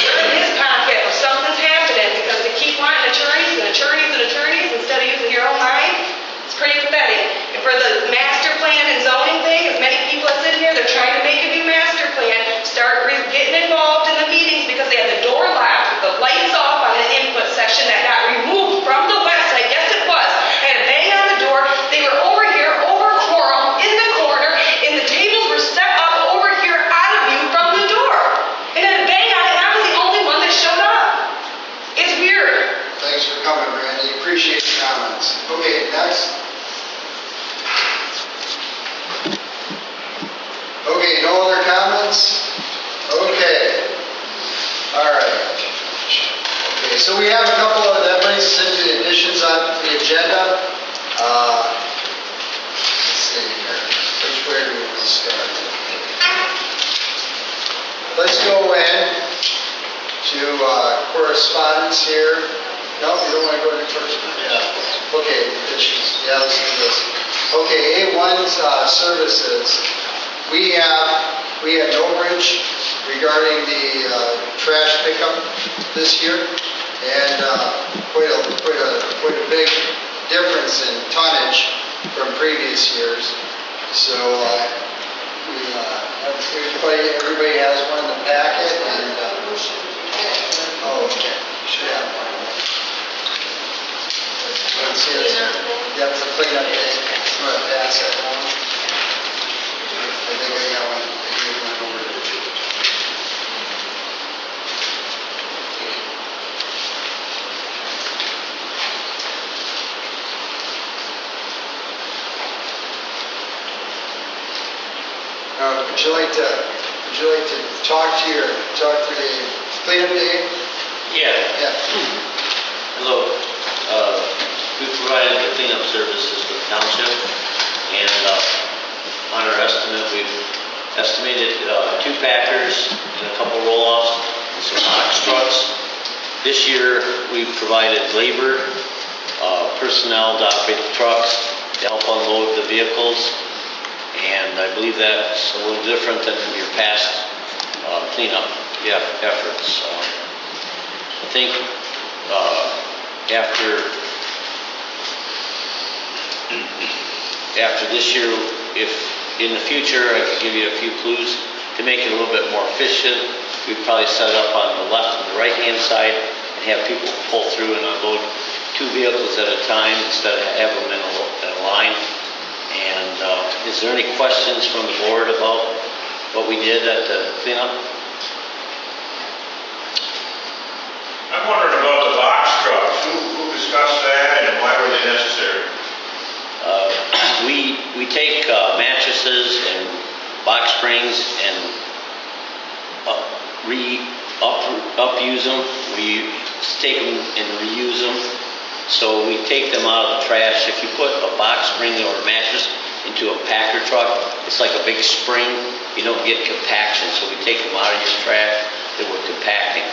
S2: correspondence? Okay. All right. Okay, so we have a couple of, everybody's sent the additions on the agenda. Let's see here. Which way do we start? Let's go in to correspondence here. No, you don't want to go to correspondence? Yeah. Okay, additions. Yeah, let's do this. Okay, A1's services. We had no bridge regarding the trash pickup this year, and quite a big difference in tonnage from previous years. So everybody has one in the packet, and oh, okay, should have one. Let's see it. Yep, for cleanup day. I'm gonna pass that one. I think I got one. I gave one over to you. Would you like to talk to the cleanup day?
S10: Yeah.
S2: Yeah.
S10: Hello. We provided the cleanup services for the township, and on our estimate, we've estimated 2 packers and a couple roll-offs and some box trucks. This year, we've provided labor, personnel to operate the trucks, to help unload the vehicles, and I believe that's a little different than your past cleanup efforts. I think after this year, if in the future I could give you a few clues to make it a little bit more efficient, we'd probably set it up on the left and the right hand side and have people pull through and unload 2 vehicles at a time instead of have them in a line. And is there any questions from the board about what we did at the cleanup?
S6: I'm wondering about the box trucks. Who discussed that and why were they necessary?
S10: We take mattresses and box springs and up-use them. We take them and reuse them. So we take them out of the trash. If you put a box spring or a mattress into a packer truck, it's like a big spring. You don't get compaction. So we take them out of your trash that we're compacting.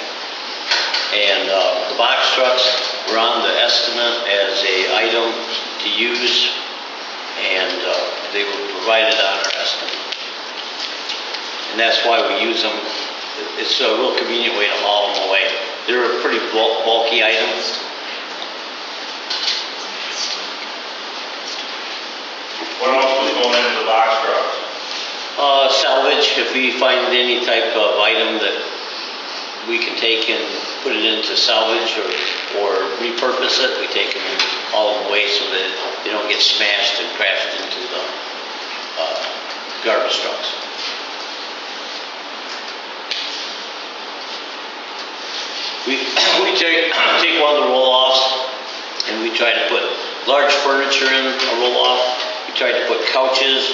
S10: And the box trucks were on the estimate as a item to use, and they were provided on our estimate. And that's why we use them. It's a real convenient way to haul them away. They're pretty bulky items.
S6: What else was going into the box trucks?
S10: Salvage, if we find any type of item that we can take and put it into salvage or repurpose it, we take them and haul them away so that they don't get smashed and crashed into the garbage trucks. We take one of the roll-offs and we try to put large furniture in a roll-off. We try to put couches,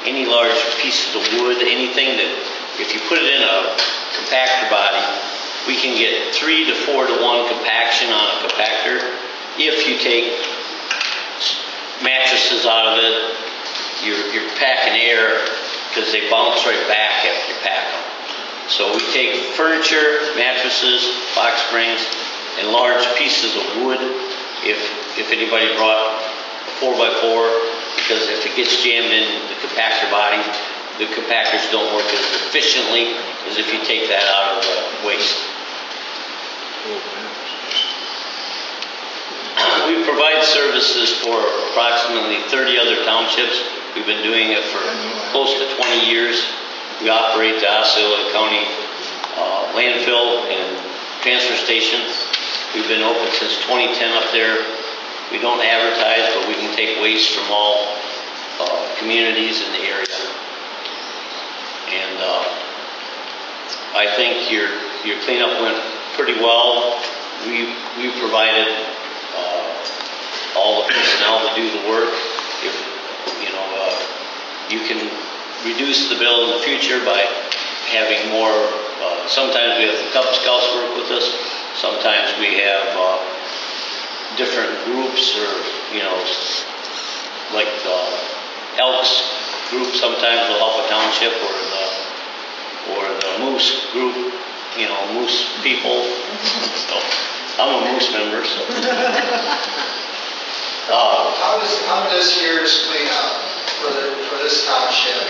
S10: any large pieces of wood, anything that if you put it in a compactor body, we can get 3 to 4 to 1 compaction on a compactor. If you take mattresses out of it, you're packing air because they bounce right back after you pack them. So we take furniture, mattresses, box springs, and large pieces of wood. If anybody brought a 4x4, because if it gets jammed in the compactor body, the compactors don't work as efficiently as if you take that out of the waste. We provide services for approximately 30 other townships. We've been doing it for close to 20 years. We operate the Osceola County landfill and transfer station. We've been open since 2010 up there. We don't advertise, but we can take waste from all communities in the area. And I think your cleanup went pretty well. We provided all the personnel to do the work. If you can reduce the bill in the future by having more, sometimes we have the Cub Scouts work with us, sometimes we have different groups or, like the Elks group sometimes will help a township or the Moose group, Moose people. So, I'm a Moose member, so.
S2: How does year's cleanup for this township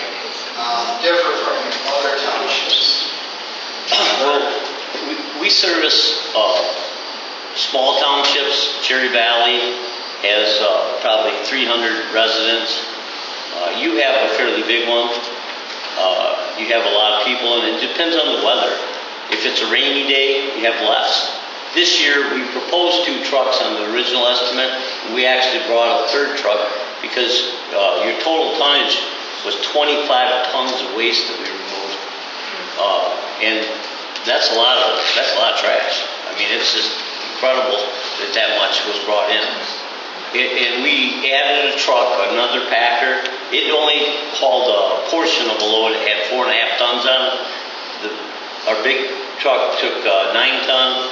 S2: differ from other townships?
S10: Well, we service small townships. Cherry Valley has probably 300 residents. You have a fairly big one. You have a lot of people, and it depends on the weather. If it's a rainy day, you have less. This year, we proposed 2 trucks on the original estimate, and we actually brought a 3rd truck because your total tonnage was 25 tons of waste that we removed. And that's a lot of trash. I mean, it's just incredible that much was brought in. And we added a truck, another packer. It only hauled a portion of a load. It had 4.5 tons on it. Our big truck took 9 ton.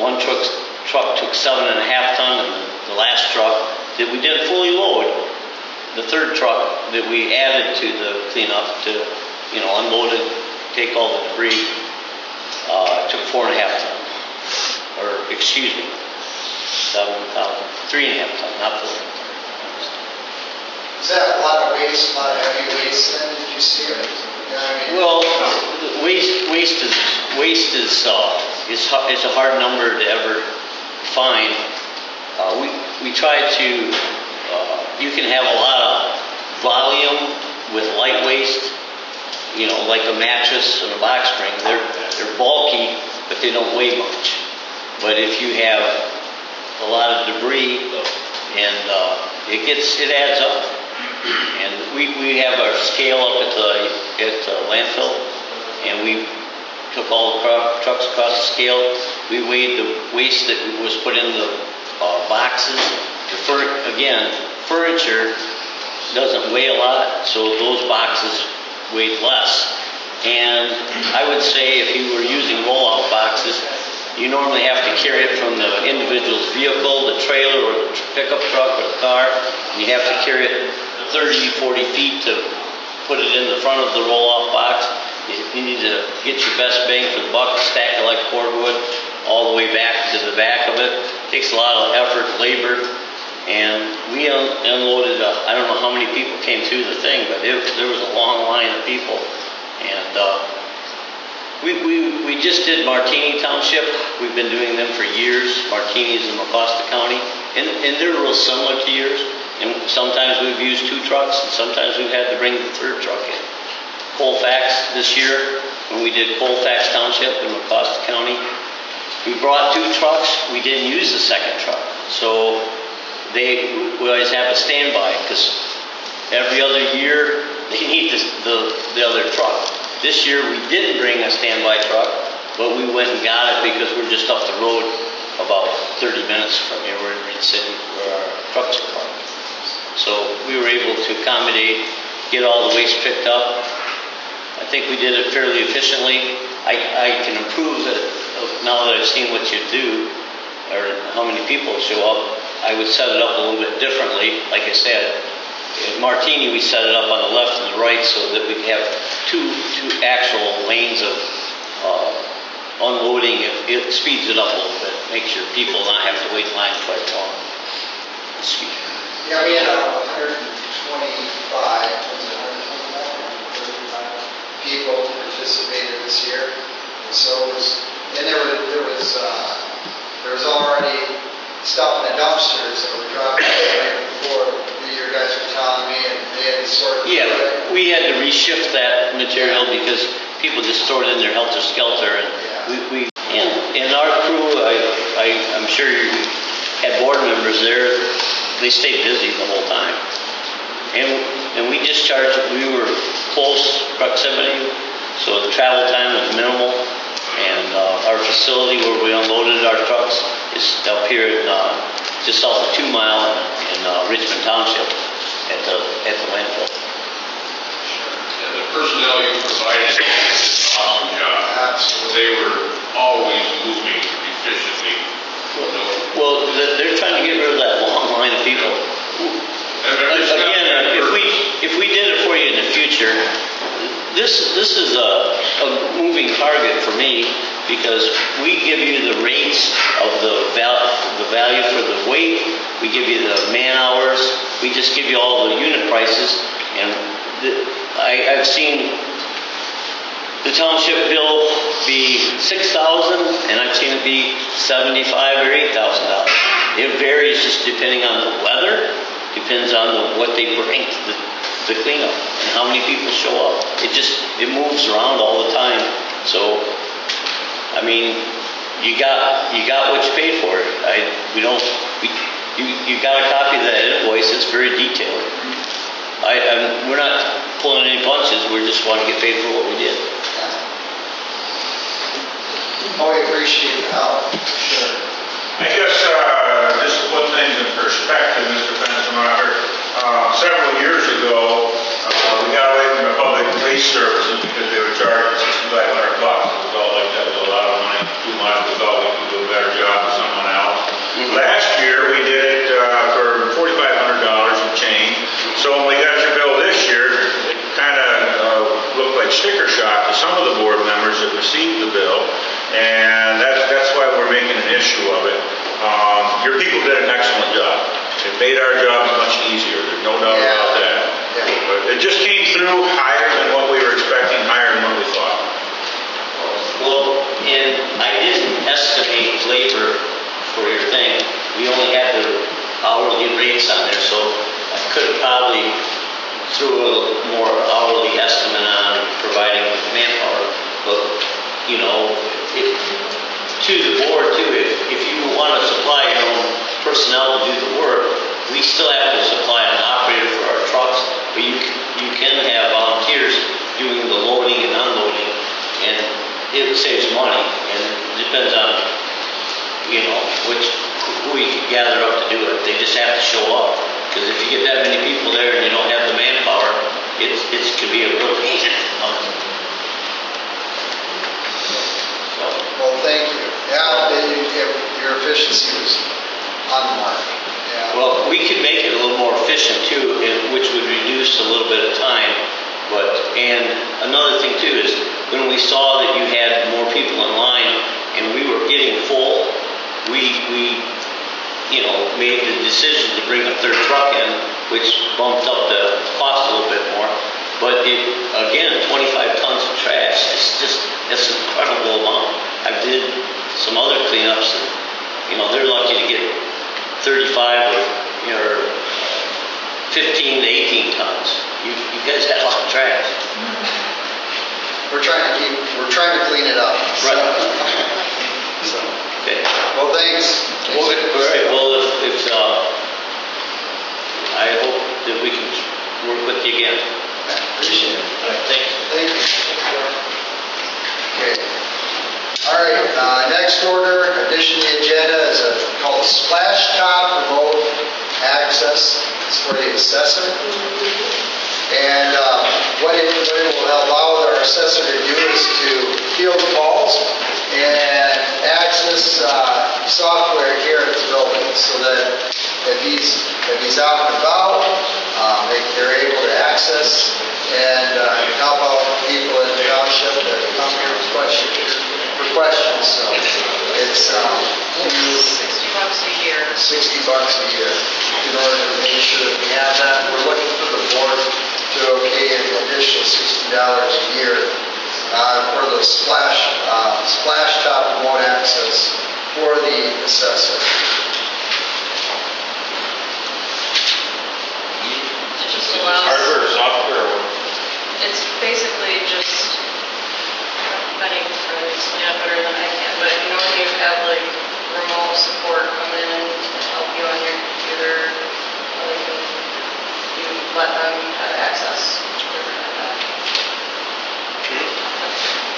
S10: One truck took 7.5 ton, and the last truck that we didn't fully load, the 3rd truck that we added to the cleanup to, unload it, take all the debris, took 4.5 ton. Or, excuse me, 3.5 ton, not 4.5 ton.
S2: Is that a lot of waste, a lot of heavy waste then, did you see it?
S10: Well, waste is a hard number to ever find. We try to, you can have a lot of volume with light waste, like a mattress and a box spring. They're bulky, but they don't weigh much. But if you have a lot of debris, and it adds up. And we have our scale up at the landfill, and we took all the trucks across the scale. We weighed the waste that was put in the boxes. Again, furniture doesn't weigh a lot, so those boxes weighed less. And I would say if you were using roll-off boxes, you normally have to carry it from the individual's vehicle, the trailer, or the pickup truck, or the car, and you have to carry it 30, 40 feet to put it in the front of the roll-off box. You need to get your best bang for the buck, stack it like cordwood all the way back to the back of it. It takes a lot of effort, labor, and we unloaded, I don't know how many people came through the thing, but there was a long line of people. And we just did Martini Township. We've been doing them for years. Martini's in Mecosta County, and they're real similar to yours. And sometimes we've used 2 trucks, and sometimes we've had to bring the 3rd truck in. Colfax this year, when we did Colfax Township in Mecosta County, we brought 2 trucks. We didn't use the 2nd truck. So we always have a standby, because every other year they need the other truck. This year we didn't bring a standby truck, but we went and got it because we're just up the road about 30 minutes from here. We're in Reed City where our trucks are parked. So we were able to accommodate, get all the waste picked up. I think we did it fairly efficiently. I can improve it now that I've seen what you do, or how many people show up. I would set it up a little bit differently. Like I said, at Martini we set it up on the left and the right so that we could have two actual lanes of unloading. It speeds it up a little bit, makes your people not have to wait in line quite long. Excuse me.
S2: Yeah, we had 135 people participated this year, and so there was already stuff in the dumpsters that were dropped right before your guys were telling me, and they had to sort of.
S10: Yeah, we had to reshift that material because people just throw it in there helter-skelter, and in our crew, I'm sure you had board members there. They stayed busy the whole time. And we discharged, we were close proximity, so the travel time was minimal. And our facility where we unloaded our trucks is up here in, just south of 2 Mile in Richmond Township at the landfill.
S5: And the personnel you provided they were always moving efficiently.
S10: Well, they're trying to get rid of that long line of people. Again, if we did it for you in the future, this is a moving target for me, because we give you the rates of the value for the weight, we give you the man hours, we just give you all the unit prices, and I've seen the township bill be $6,000, and I've seen it be $75,000 or $8,000. It varies just depending on the weather, depends on what they bring to clean up and how many people show up. It moves around all the time. So, I mean, you got what you paid for it. You got a copy of that invoice. It's very detailed. We're not pulling any punches. We just want to get paid for what we did.
S2: Oh, we appreciate the help, sure.
S6: I guess, just to put things in perspective, Mr. Fenstermacher, several years ago, we got away from the public police services because they were charging $6,500. It was all like that, was a lot of money, too much. We thought we could do a better job with someone else. Last year, we did it for $4,500 and change. So when we got your bill this year, it kind of looked like sticker shock to some of the board members that received the bill, and that's why we're making an issue of it. Your people did an excellent job. It made our jobs much easier. There's no doubt about that.
S2: Yeah.
S6: But it just came through higher than what we were expecting, higher than what we thought.
S10: Well, and I didn't estimate labor for your thing. We only had the hourly rates on there, so I could have probably threw a more hourly estimate on providing manpower. But, you know, to the board too, if you want to supply your own personnel to do the work, we still have to supply an operator for our trucks, but you can have volunteers doing the loading and unloading, and it saves money, and it depends on, you know, who you can gather up to do it. They just have to show up, because if you get that many people there and you don't have the manpower, it could be a real pain.
S2: Well, thank you. Yeah, your efficiency was on the mark. Yeah.
S10: Well, we could make it a little more efficient too, which would reduce a little bit of time. And another thing too is when we saw that you had more people in line and we were getting full, we made the decision to bring a third truck in, which bumped up the cost a little bit more. But again, 25 tons of trash, it's an incredible amount. I did some other cleanups and, they're lucky to get 35 or 15 to 18 tons. You guys got a lot of trash.
S2: We're trying to clean it up.
S10: Right.
S2: So.
S10: Okay.
S2: Well, thanks.
S10: All right. Well, if I hope that we can work with you again.
S2: Appreciate it.
S10: All right. Thanks.
S2: Thank you. Okay. All right. Next order, addition to the agenda is called a splash top remote access. It's for the assessor. And what it will allow our assessor to do is to field calls and access software here at the building, so that if he's out and about, they're able to access and help out people in the township that come here for questions. So it's
S13: $60 a year.
S2: $60 a year in order to make sure that we have that. We're looking for the board to okay an additional $60 a year for the splash top remote access for the assessor.
S13: It just allows,
S5: Hardware or software?
S13: it's basically just, Benny can probably explain it better than I can, but when you have like remote support come in and help you on your computer, you let them have access to that.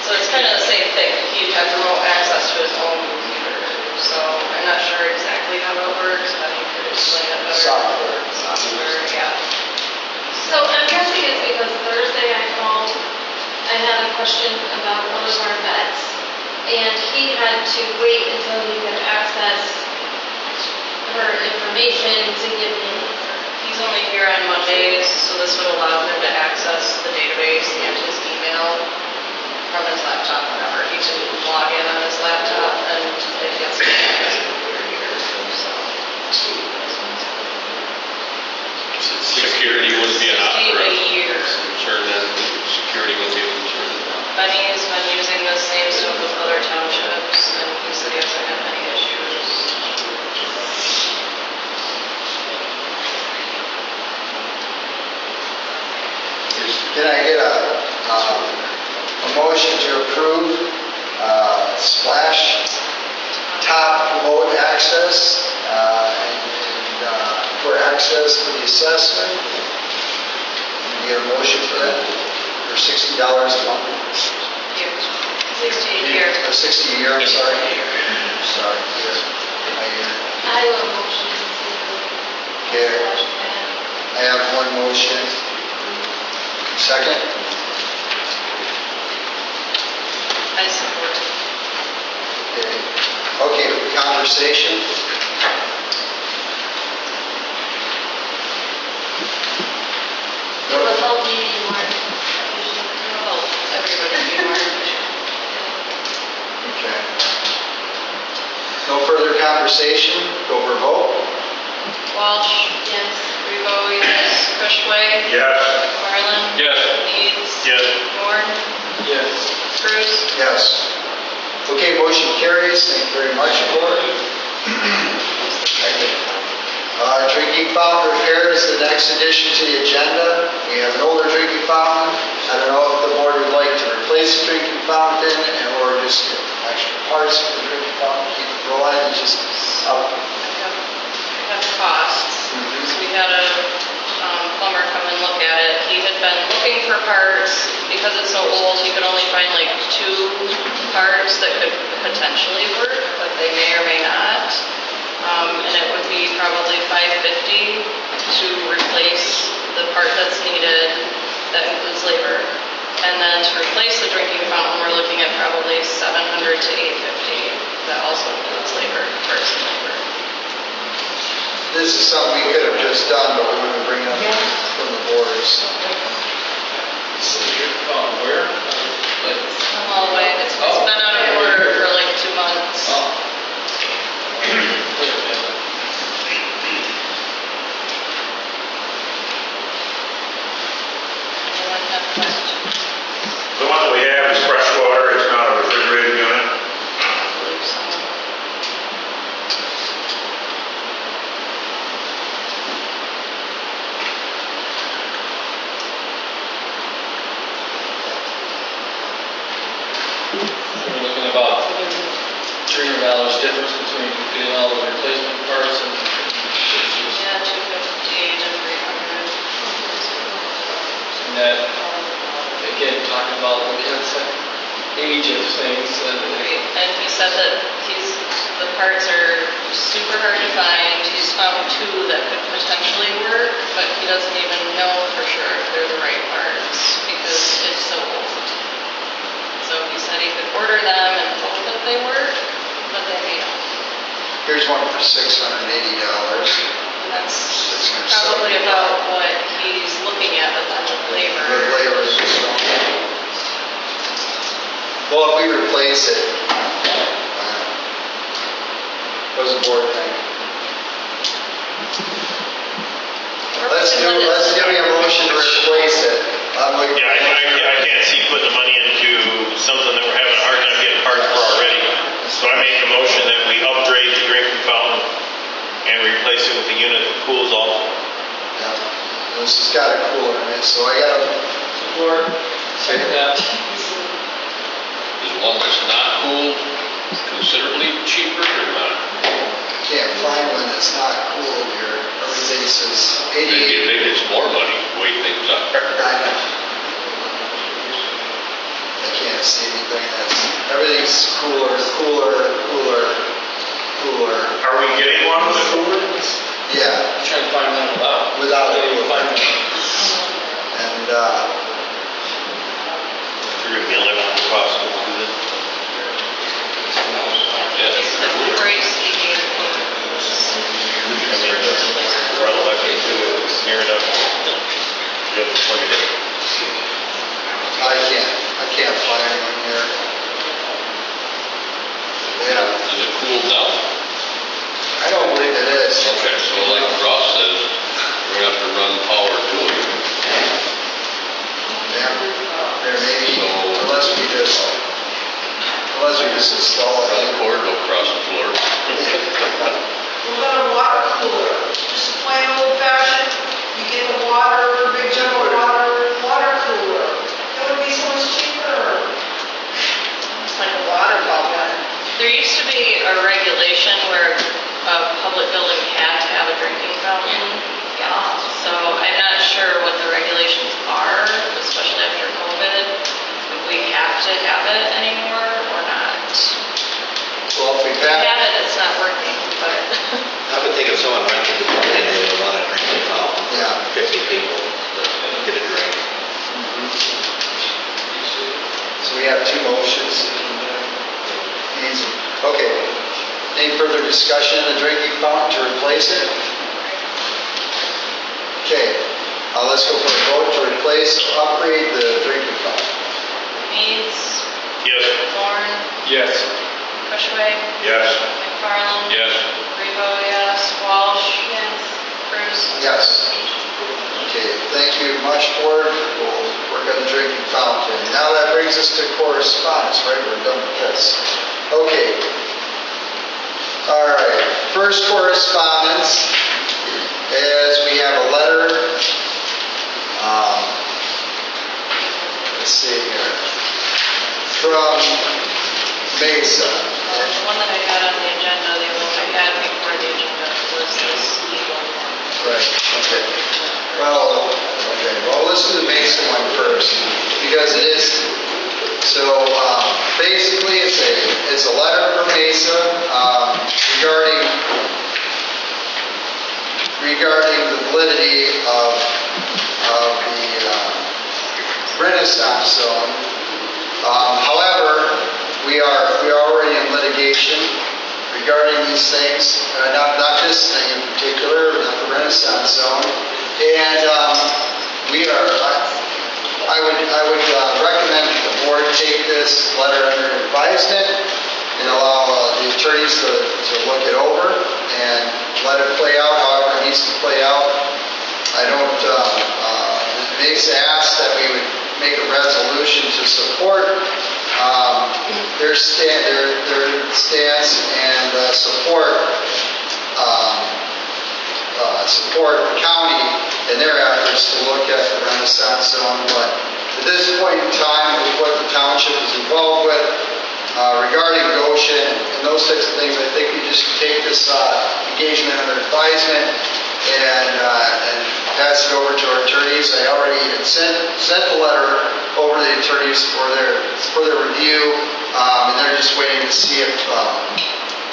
S13: So it's kind of the same thing. He'd have remote access to his own computer. So I'm not sure exactly how it works, but he could explain it better. Software, yeah.
S8: So I'm guessing it's because Thursday I called, I had a question about one of our vets, and he had to wait until he could access her information to give me.
S13: He's only here on Mondays, so this would allow him to access the database and his email from his laptop whenever. He can log in on his laptop and it gets to his computer here, so.
S5: Security wouldn't be an
S13: 60 a year.
S5: concern then, security would be a concern.
S13: Benny's been using the same stuff with other townships, and he said he hasn't had any issues.
S2: Can I get a motion to approve splash top remote access for access to the assessment? Can I get a motion for that? For $60 a month?
S13: 60 a year.
S2: Or 60 a year, I'm sorry. Sorry.
S8: I will motion to.
S2: Okay, I have one motion. Second?
S13: I support it.
S2: Okay, conversation?
S8: It will help me be more
S13: Well, everybody be more efficient.
S2: Okay. No further conversation, go for a vote.
S13: Walsh.
S8: Yes.
S13: Rebo, yes. Bushway.
S6: Yes.
S13: Marlin.
S5: Yes.
S13: Needs.
S1: Yes.
S13: Moore.
S4: Yes.
S13: Cruz.
S2: Yes. Okay, motion carries, thank you very much, Court. Drinking fountain repair is the next addition to the agenda. We have an older drinking fountain. I don't know if the board would like to replace the drinking fountain or just get extra parts for the drinking fountain, keep it rolling, and just up.
S13: I have costs. So we had a plumber come and look at it. He had been looking for parts. Because it's so old, he could only find like 2 parts that could potentially work, but they may or may not. And it would be probably $550 to replace the part that's needed. That includes labor. And then to replace the drinking fountain, we're looking at probably $700 to $850. That also includes labor, parts and labor.
S2: This is something we could have just done, but we want to bring it up from the boards.
S4: Where?
S13: All the way. It's been out of order for like 2 months. Anyone have questions?
S6: The one that we have is fresh water, it's not a refrigerated unit.
S13: I believe so.
S4: We're looking about $300 difference between getting all the replacement parts and
S13: Yeah, 250 to 300.
S4: and that, again, talking about looking at the age of things
S13: Right. And he said that the parts are super hard to find. He's found 2 that could potentially work, but he doesn't even know for sure if they're the right parts because it's so old. So he said he could order them and hope that they work, but they may not.
S2: Here's one for $680.
S13: And that's probably about what he's looking at, but then with labor.
S2: With labor and so on. Well, if we replace it, what does the board think? Let's give me a motion to replace it.
S1: Yeah, I can't see putting the money into something that we're having a hard time getting parts for already. So I make a motion that we upgrade the drinking fountain and replace it with a unit that cools off.
S2: Yeah. This has got a cooler in it, so I got a
S4: support. Second that.
S5: Is one that's not cooled considerably cheaper or not?
S2: Can't find one that's not cooled here. Everything says
S5: Maybe
S2: 88.
S5: it's more money, the way things are.
S2: I can't see anything that's, everything's cooler.
S6: Are we getting one with a cooler?
S2: Yeah,
S4: I'm trying to find one without
S2: it.
S4: getting find one.
S2: And,
S1: You're gonna be electrical costs go through this.
S2: can't find anyone here. Yeah,
S5: Is it cooled down?
S2: I don't believe it is.
S5: Okay, so like Ross says, we're gonna have to run power to it.
S2: Yeah, there maybe,
S5: So-
S2: unless we just install
S5: Run
S2: it.
S5: the cord, go across the floor.
S14: What about a water cooler? Just plain old fashioned, you get the water, big jug of water cooler. That would be so much cheaper.
S8: It's like a water bubble.
S13: There used to be a regulation where a public building had to have a drinking fountain.
S8: Yeah.
S13: So I'm not sure what the regulations are, especially after COVID, if we have to have it anymore or not.
S2: Well, if we
S13: We
S2: have,
S13: have it, it's not working, but
S9: I would think if someone rented the building, they would want to drink the fountain.
S2: Yeah.
S9: 50 people to get a drink.
S2: so we have two motions. Easy. Okay. Any further discussion on the drinking fountain to replace it? Okay. Let's go for a vote to replace or upgrade the drinking fountain.
S13: Meads,
S1: Yes.
S13: Thorne,
S12: Yes.
S13: Bushway,
S6: Yes.
S13: McFarland.
S5: Yes.
S13: Rebo, yes. Walsh. Yes. Bruce.
S2: Yes. Okay, thank you much, Board. We'll work on the drinking fountain. Now that brings us to correspondence, right? We're done with this. Okay. All right, first correspondence is we have a letter. Let's see here. From Mesa.
S13: The one that I had on the agenda, the other one I had before the agenda was this legal one.
S2: Right, okay. Well, let's do the Mesa one first, because it is, so, basically, it's a letter from Mesa, regarding the validity of the Renaissance zone. However, we are already in litigation regarding these things, not this thing in particular, not the Renaissance zone. And I would recommend that the board take this letter under advisement and allow the attorneys to look it over and let it play out however it needs to play out. I don't, Mesa asked that we would make a resolution to support their stance and support the county in their efforts to look at the Renaissance zone. But at this point in time, with what the township is involved with regarding Goshen and those types of things, I think we just take this engagement under advisement and pass it over to our attorneys. I already had sent the letter over to the attorneys for their review, and they're just waiting to see if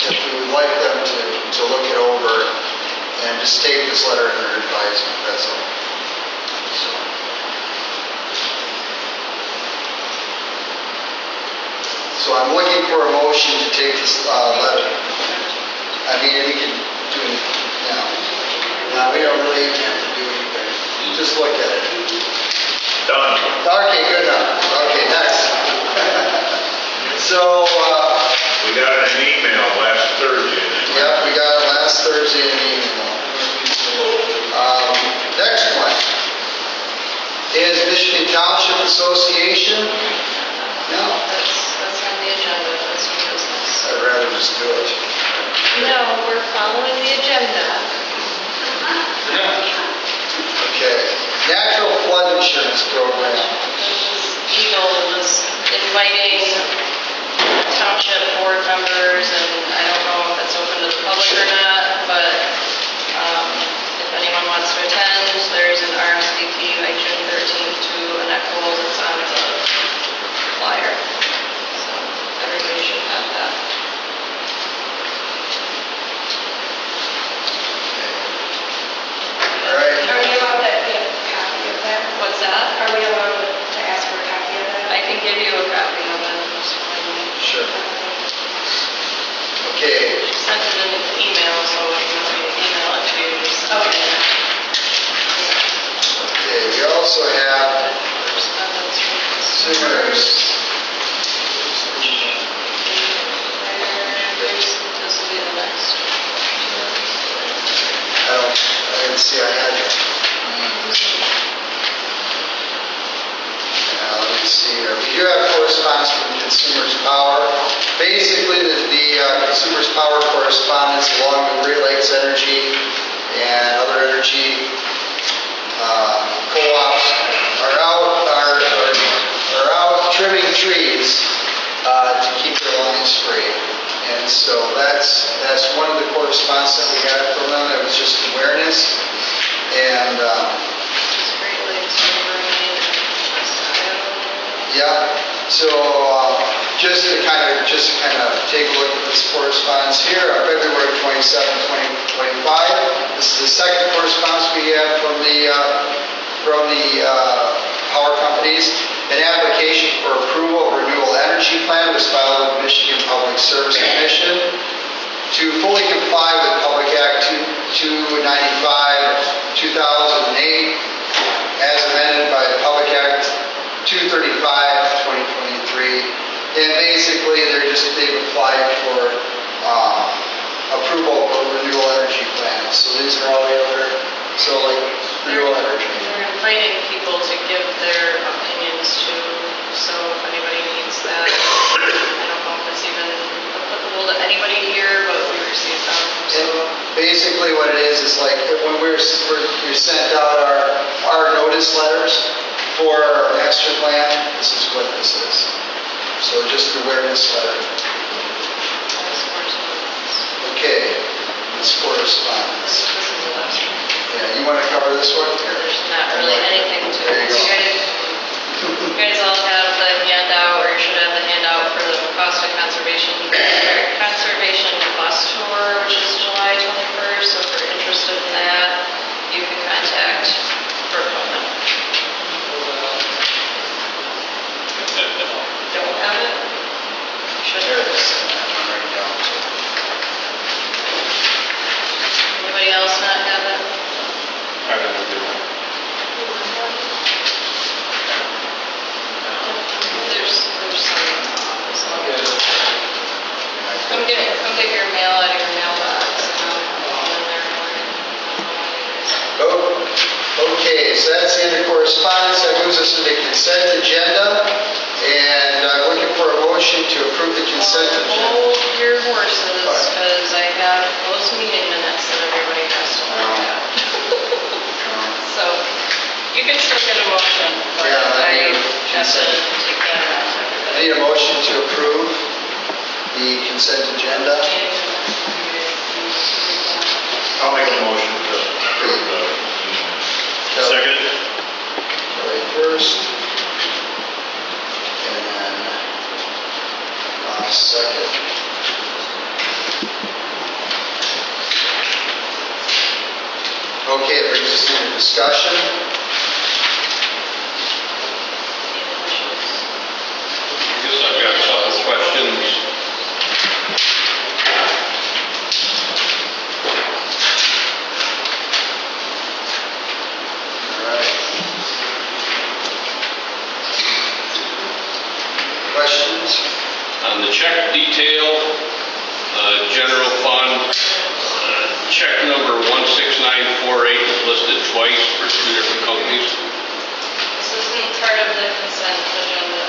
S2: we would like them to look it over and just take this letter under advisement. That's all. So I'm looking for a motion to take this letter. I mean, we can do it now. We don't really have to do anything. Just look at it.
S6: Done.
S2: Okay, good enough. Okay, next. So,
S6: We got an email last Thursday.
S2: yeah, we got it last Thursday in the email. Next one is Michigan Township Association. No,
S13: That's on the agenda, that's new business.
S2: I'd rather just do it.
S13: No, we're following the agenda.
S2: Okay. Natural flood insurance program.
S13: Eagle was inviting township board members, and I don't know if it's open to the public or not, but if anyone wants to attend, there's an RSVP by June 13th to Echo that's on the flyer. So everybody should have that.
S2: All right.
S8: Are we allowed to get a copy of that?
S13: What's that?
S8: Are we allowed to ask for a copy of that?
S13: I can give you a copy of it.
S2: Sure. Okay.
S13: Sent it in an email, so if you want me to email it to you, just.
S8: Okay.
S2: Okay, we also have
S13: Correspondence from
S2: consumers energy co-ops are out trimming trees to keep their lines free. And so that's one of the correspondence that we got from them. It was just awareness. And
S13: Great Lakes, Wolverine, West Iowa.
S2: yeah, so just to kind of take a look at this correspondence here, February 27, 2025. This is the second correspondence we have from the power companies. An application for approval of renewable energy plan was filed with the Michigan Public Service Commission to fully comply with Public Act 295, 2008, as amended by Public Act 235, 2023. And basically, they've applied for approval of renewable energy plans. So these are all the other, renewable energy.
S13: They're inviting people to give their opinions to, so if anybody needs that, I don't know if it's even applicable to anybody here, but we received them, so.
S2: And basically what it is like when we sent out our notice letters for our master plan, this is what this is. So just an awareness letter. Okay, this correspondence.
S13: This is the last one.
S2: Yeah, you want to cover this one?
S13: There's not really anything to
S2: There
S13: it.
S2: you go.
S13: You guys all have the handout, or you should have the handout for the Costa Conservation Bus Tour, which is July 21st. So if you're interested in that, you can contact Brooke Bowman. Don't have it? Should
S2: There
S13: have.
S2: it is. I'm writing down.
S13: Anybody else not have it?
S5: I don't know.
S13: There's some. Come get your mail out of your mailbox, and I'll put them in there for you.
S2: Oh, okay, so that's the end of correspondence. That moves us to the consent agenda. And I'm looking for a motion to approve the consent agenda.
S13: Hold your horses, because I have those meeting minutes that everybody has to look at. So, you can still get a motion, but
S2: Yeah,
S13: I
S2: I need
S13: have to
S2: consent.
S13: take that around to
S2: I
S13: everybody.
S2: need a motion to approve the consent agenda.
S1: I'll make a motion to approve the second.
S2: Kelly first. And then second. Okay, it brings us into discussion.
S5: I guess I've got a couple questions.
S2: All right. Questions?
S5: On the check detail, general fund, check number 16948 is listed twice for two different companies.
S13: This isn't part of the consent agenda.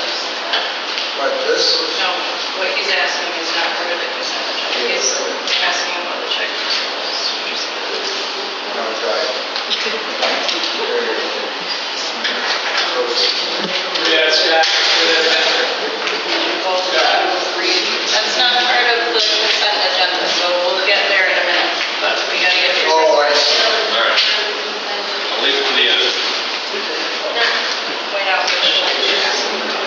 S2: What, this?
S13: No, what he's asking is not part of the consent agenda. He's asking about the check list.
S2: No, right.
S4: Yeah, Scott.
S13: That's not part of the consent agenda, so we'll get there in a minute, but we gotta get through.
S2: Oh, I see.
S5: All right. I'll leave it to the end.
S13: Point out which check you're asking about.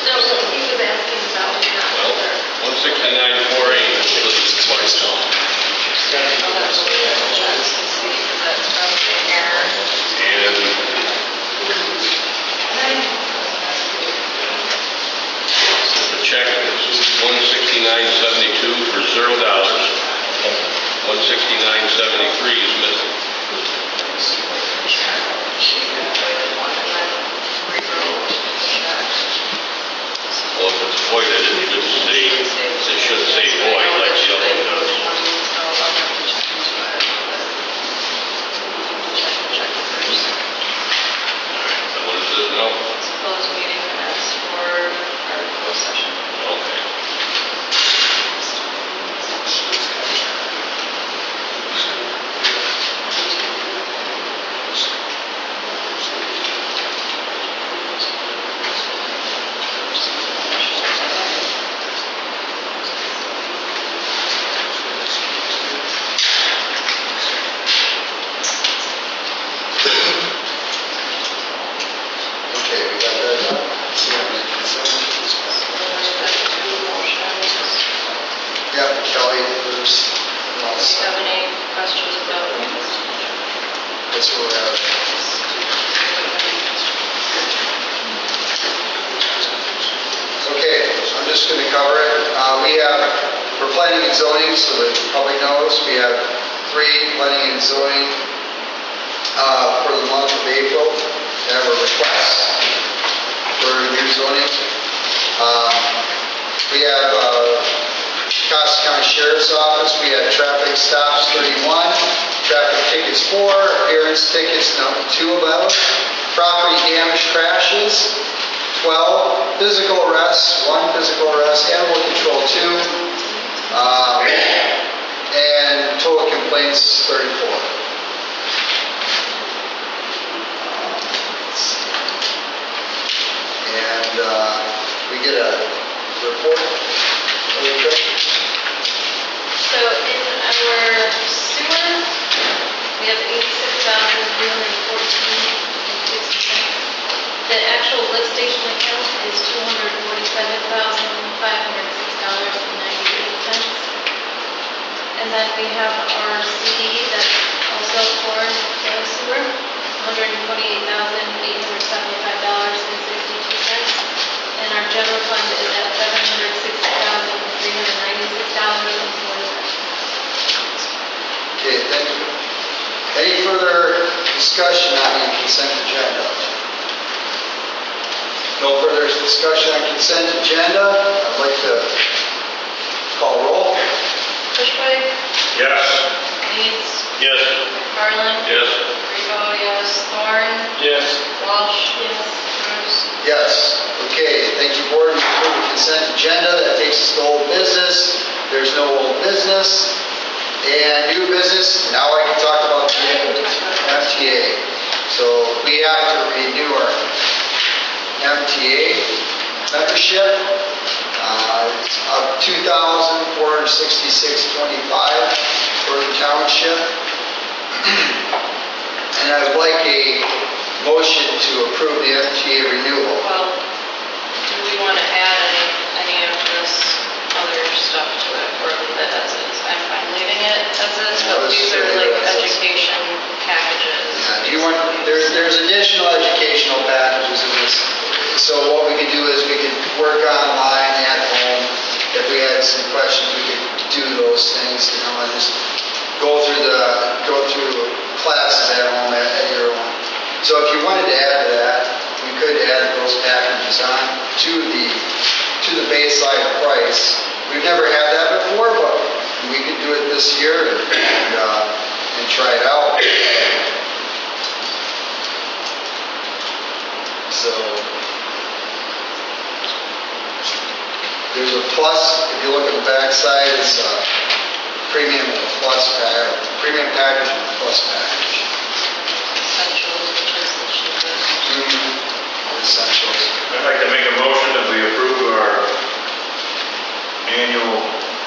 S13: No, he was asking about.
S5: Well, 16948 is listed twice now.
S13: I'll have to look at the checks and see, because that's probably an error.
S5: And the check is 16972 for $0. 16973 is missing. Well, if it's voided, it should say void like the other one does. And what is this now?
S13: It's a closed meeting, and that's for our closed session.
S5: Okay.
S2: cover it. For planning and zoning, so that the public knows, we have 3 planning and zoning for the month of April. They have a request for new zoning. We have Costa County Sheriff's Office, we had traffic stops 31, traffic tickets 4, appearance tickets 2 of those, property damage crashes 12, physical arrests 1 physical arrest, animal control 2, and total complaints 34. And we get a report. Okay.
S13: So in our sewer, we have 86,314.60 cents. The actual lift station account is $247,506.98. And then we have our CD that's also for the sewer, $128,875.62. And our general fund is at $760,396.40.
S2: Okay, thank you. Any further discussion on the consent agenda? No further discussion on consent agenda. I'd like to call roll.
S13: Bushwig,
S6: Yes.
S13: Leeds,
S5: Yes.
S13: Harlan.
S5: Yes.
S13: Rico, yes. Thorne.
S12: Yes.
S13: Walsh. Yes. Cruz.
S2: Yes. Okay, thank you, board. We approve the consent agenda. That takes us to old business. There's no old business. And new business, now I can talk about the MTA. So we have to renew our MTA membership. It's up $2,466.25 for the township. And I would like a motion to approve the MTA renewal.
S13: Well, do we want to add any of this other stuff to it, or leave it as is? I'm fine leaving it as is, but these are like education packages.
S2: Do you want, there's additional educational packages in this. So what we could do is we could work online at home. If we had some questions, we could do those things, and just go through classes at home at your own. So if you wanted to add to that, we could add those packages on to the baseline price. We've never had that before, but we could do it this year and try it out. So there's a plus. If you look at the back side, it's a premium and a plus package, premium package and a plus package.
S13: Essentials, which is the cheapest.
S2: Essentials.
S6: I'd like to make a motion that we approve our annual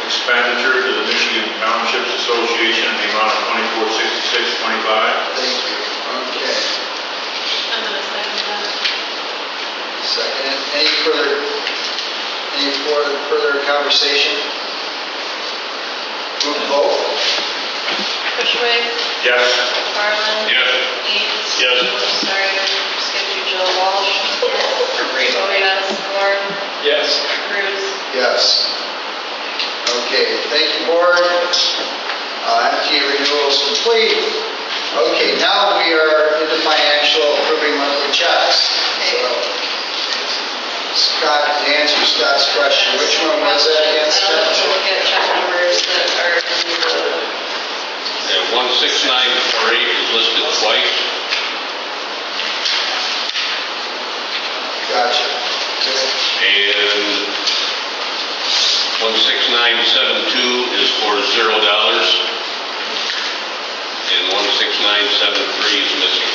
S6: expenditure to the Michigan Townships Association in the amount of $2466.25.
S2: Thank you. Okay.
S13: I'm going to second that.
S2: Second. Any further conversation? Move the vote.
S13: Bushwig,
S6: Yes.
S13: Harlan.
S5: Yes.
S13: Leeds.
S5: Yes.
S13: Sorry, skipped you, Jill. Walsh. Rico, yes. Thorne.
S12: Yes.
S13: Cruz.
S2: Yes. Okay, thank you, board. MTA renewal is complete. Okay, now we are into financial approving monthly checks. So, Scott, to answer Scott's question, which one was that again,
S13: I don't have to
S2: Scott?
S13: look at check numbers that are in the,
S5: Yeah, 16948 is listed twice.
S2: Gotcha.
S5: And 16972 is for $0. And 16973 is missing.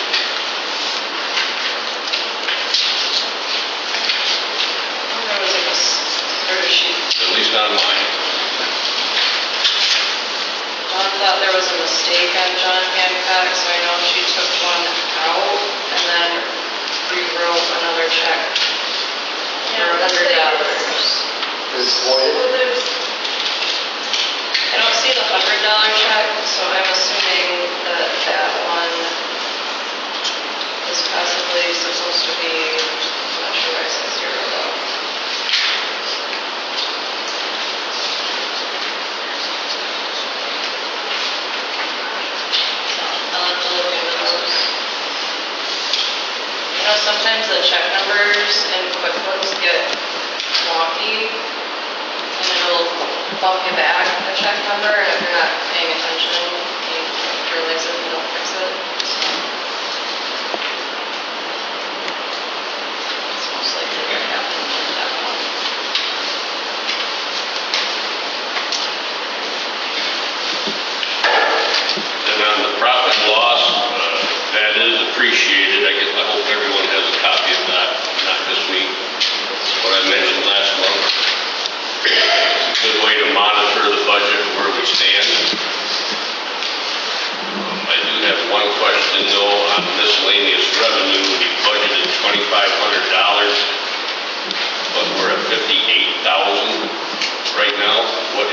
S13: there was a spreadsheet sheet.
S5: At least on mine.
S13: John thought there was a mistake on John Hancock, so I know she took one out and then rewrote another check for $100.
S2: Is voided?
S13: I don't see the $100 check, so I'm assuming that that one is possibly supposed to be, I'm not sure why it says $0 though.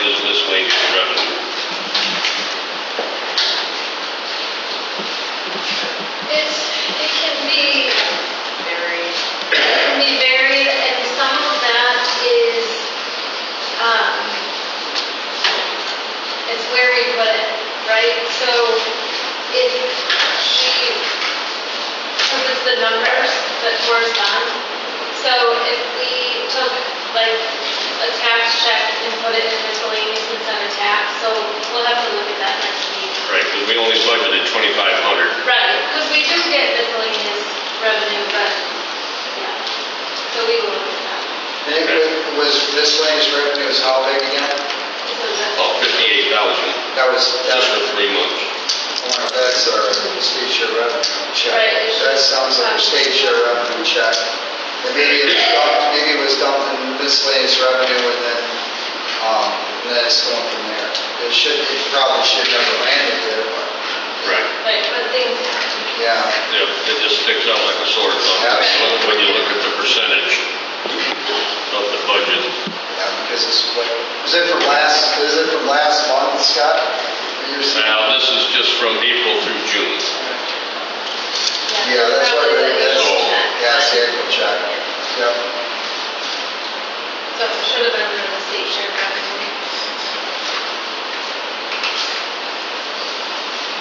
S5: is miscellaneous revenue?
S15: It can be varied. It can be varied, and some of that is, it's where we put it, right? So if because it's the numbers that correspond. So if we took like a tax check and put it in miscellaneous instead of tax, so we'll have to look at that next week.
S5: Right, because we only budgeted 2,500.
S15: Right, because we do get miscellaneous revenue, but, yeah, so we will look at that.
S2: And it was miscellaneous revenue is how big again?
S15: So that's,
S5: About 58,000,
S2: That was,
S5: just for 3 months.
S2: that's our state share revenue check.
S15: Right.
S2: That sounds like a state share revenue check. And maybe it was dumped in miscellaneous revenue and then it's going from there. It probably should never landed there, but,
S5: Right.
S15: but things happen.
S2: yeah.
S5: Yeah, it just sticks out like a sore thumb
S2: Absolutely.
S5: when you look at the percentage of the budget.
S2: Yeah, because it's what, is it from last month, Scott? That you're seeing?
S5: Now, this is just from April through June.
S2: Yeah, that's why,
S15: Probably the
S5: So-
S15: April check.
S2: yeah, it's the April check. Yep.
S15: So it should have been for the state share revenue.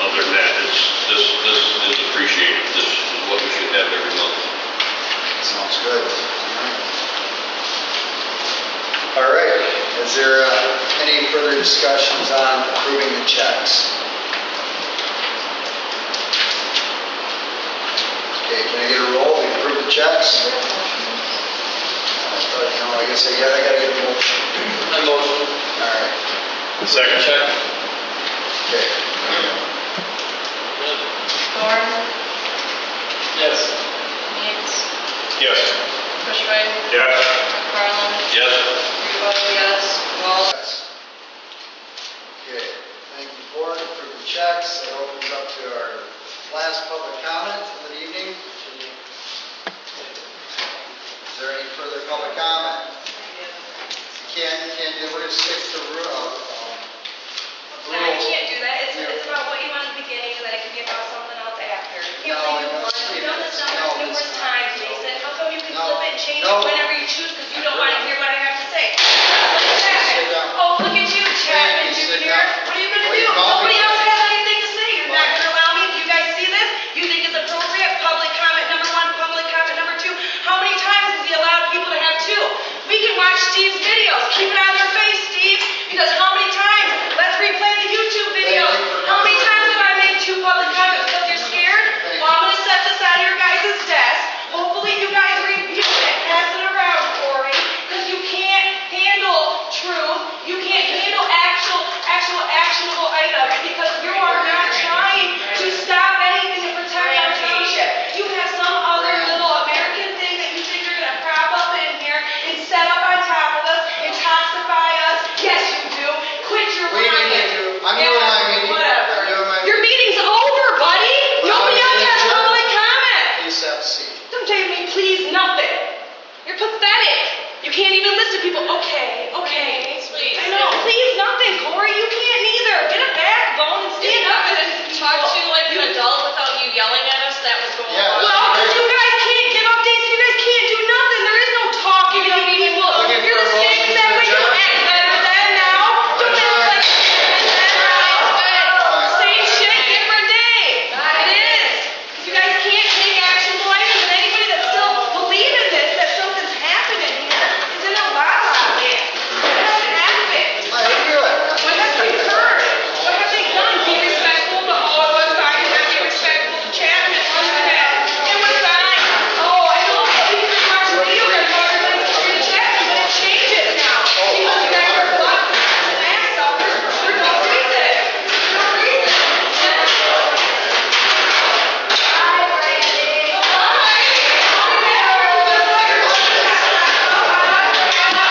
S5: Other than that, this is appreciated. This is what we should have every month.
S2: Sounds good. All right, is there any further discussions on approving the checks? Okay, can I get a roll? We approve the checks? No, I guess I gotta get a motion.
S3: A motion.
S2: All right,
S5: Second check.
S2: okay.
S13: Thorne,
S4: Yes.
S13: Needs,
S5: Yes.
S13: Bushway,
S6: Yes.
S13: McFarland,
S5: Yes.
S13: Rebo, yes, Wall.
S2: Okay, thank you, board, approve the checks. That opens up to our last public comment of the evening. Is there any further public comment? We're gonna stick to rule.
S8: No, you can't do that. It's about what you want in the beginning, and then it can be about something else after. You can't only do one. We've done this numbers numerous times, Jason. How come you can flip it and change it whenever you choose because you don't want to hear what I have to say?
S2: Sit down.
S8: Oh, look at you, Chapman
S2: Sit
S8: Jr.
S2: down.
S8: What are you going to
S2: Well, you
S8: do?
S2: called me.
S8: Nobody else has anything to say. You're not going to allow me. Do you guys see this? You think it's appropriate? Public comment number one, public comment number two. How many times has he allowed people to have two? We can watch Steve's videos. Keep it on your face, Steve. Because how many times? Let's replay the YouTube videos. How many times have I made two public comments? Because you're scared? Well, I'm going to set this out of your guys' desk. Hopefully you guys review it. Pass it around, Corey. Because you can't handle truth. You can't handle actual actionable items because you are not trying to stop anything and protect our township. You have some other little American thing that you think you're going to prop up in here and set up on top of us and toxify us. Yes, you do. Quit your
S2: We
S8: lying.
S2: need to, I'm doing my meeting.
S8: Whatever.
S2: I'm doing my
S8: Your meeting's over, buddy. Nobody else has public comment.
S2: Please have a seat.
S8: Don't tell me please nothing. You're pathetic. You can't even listen to people. Okay.
S13: Please.
S8: I know. Please nothing, Corey. You can't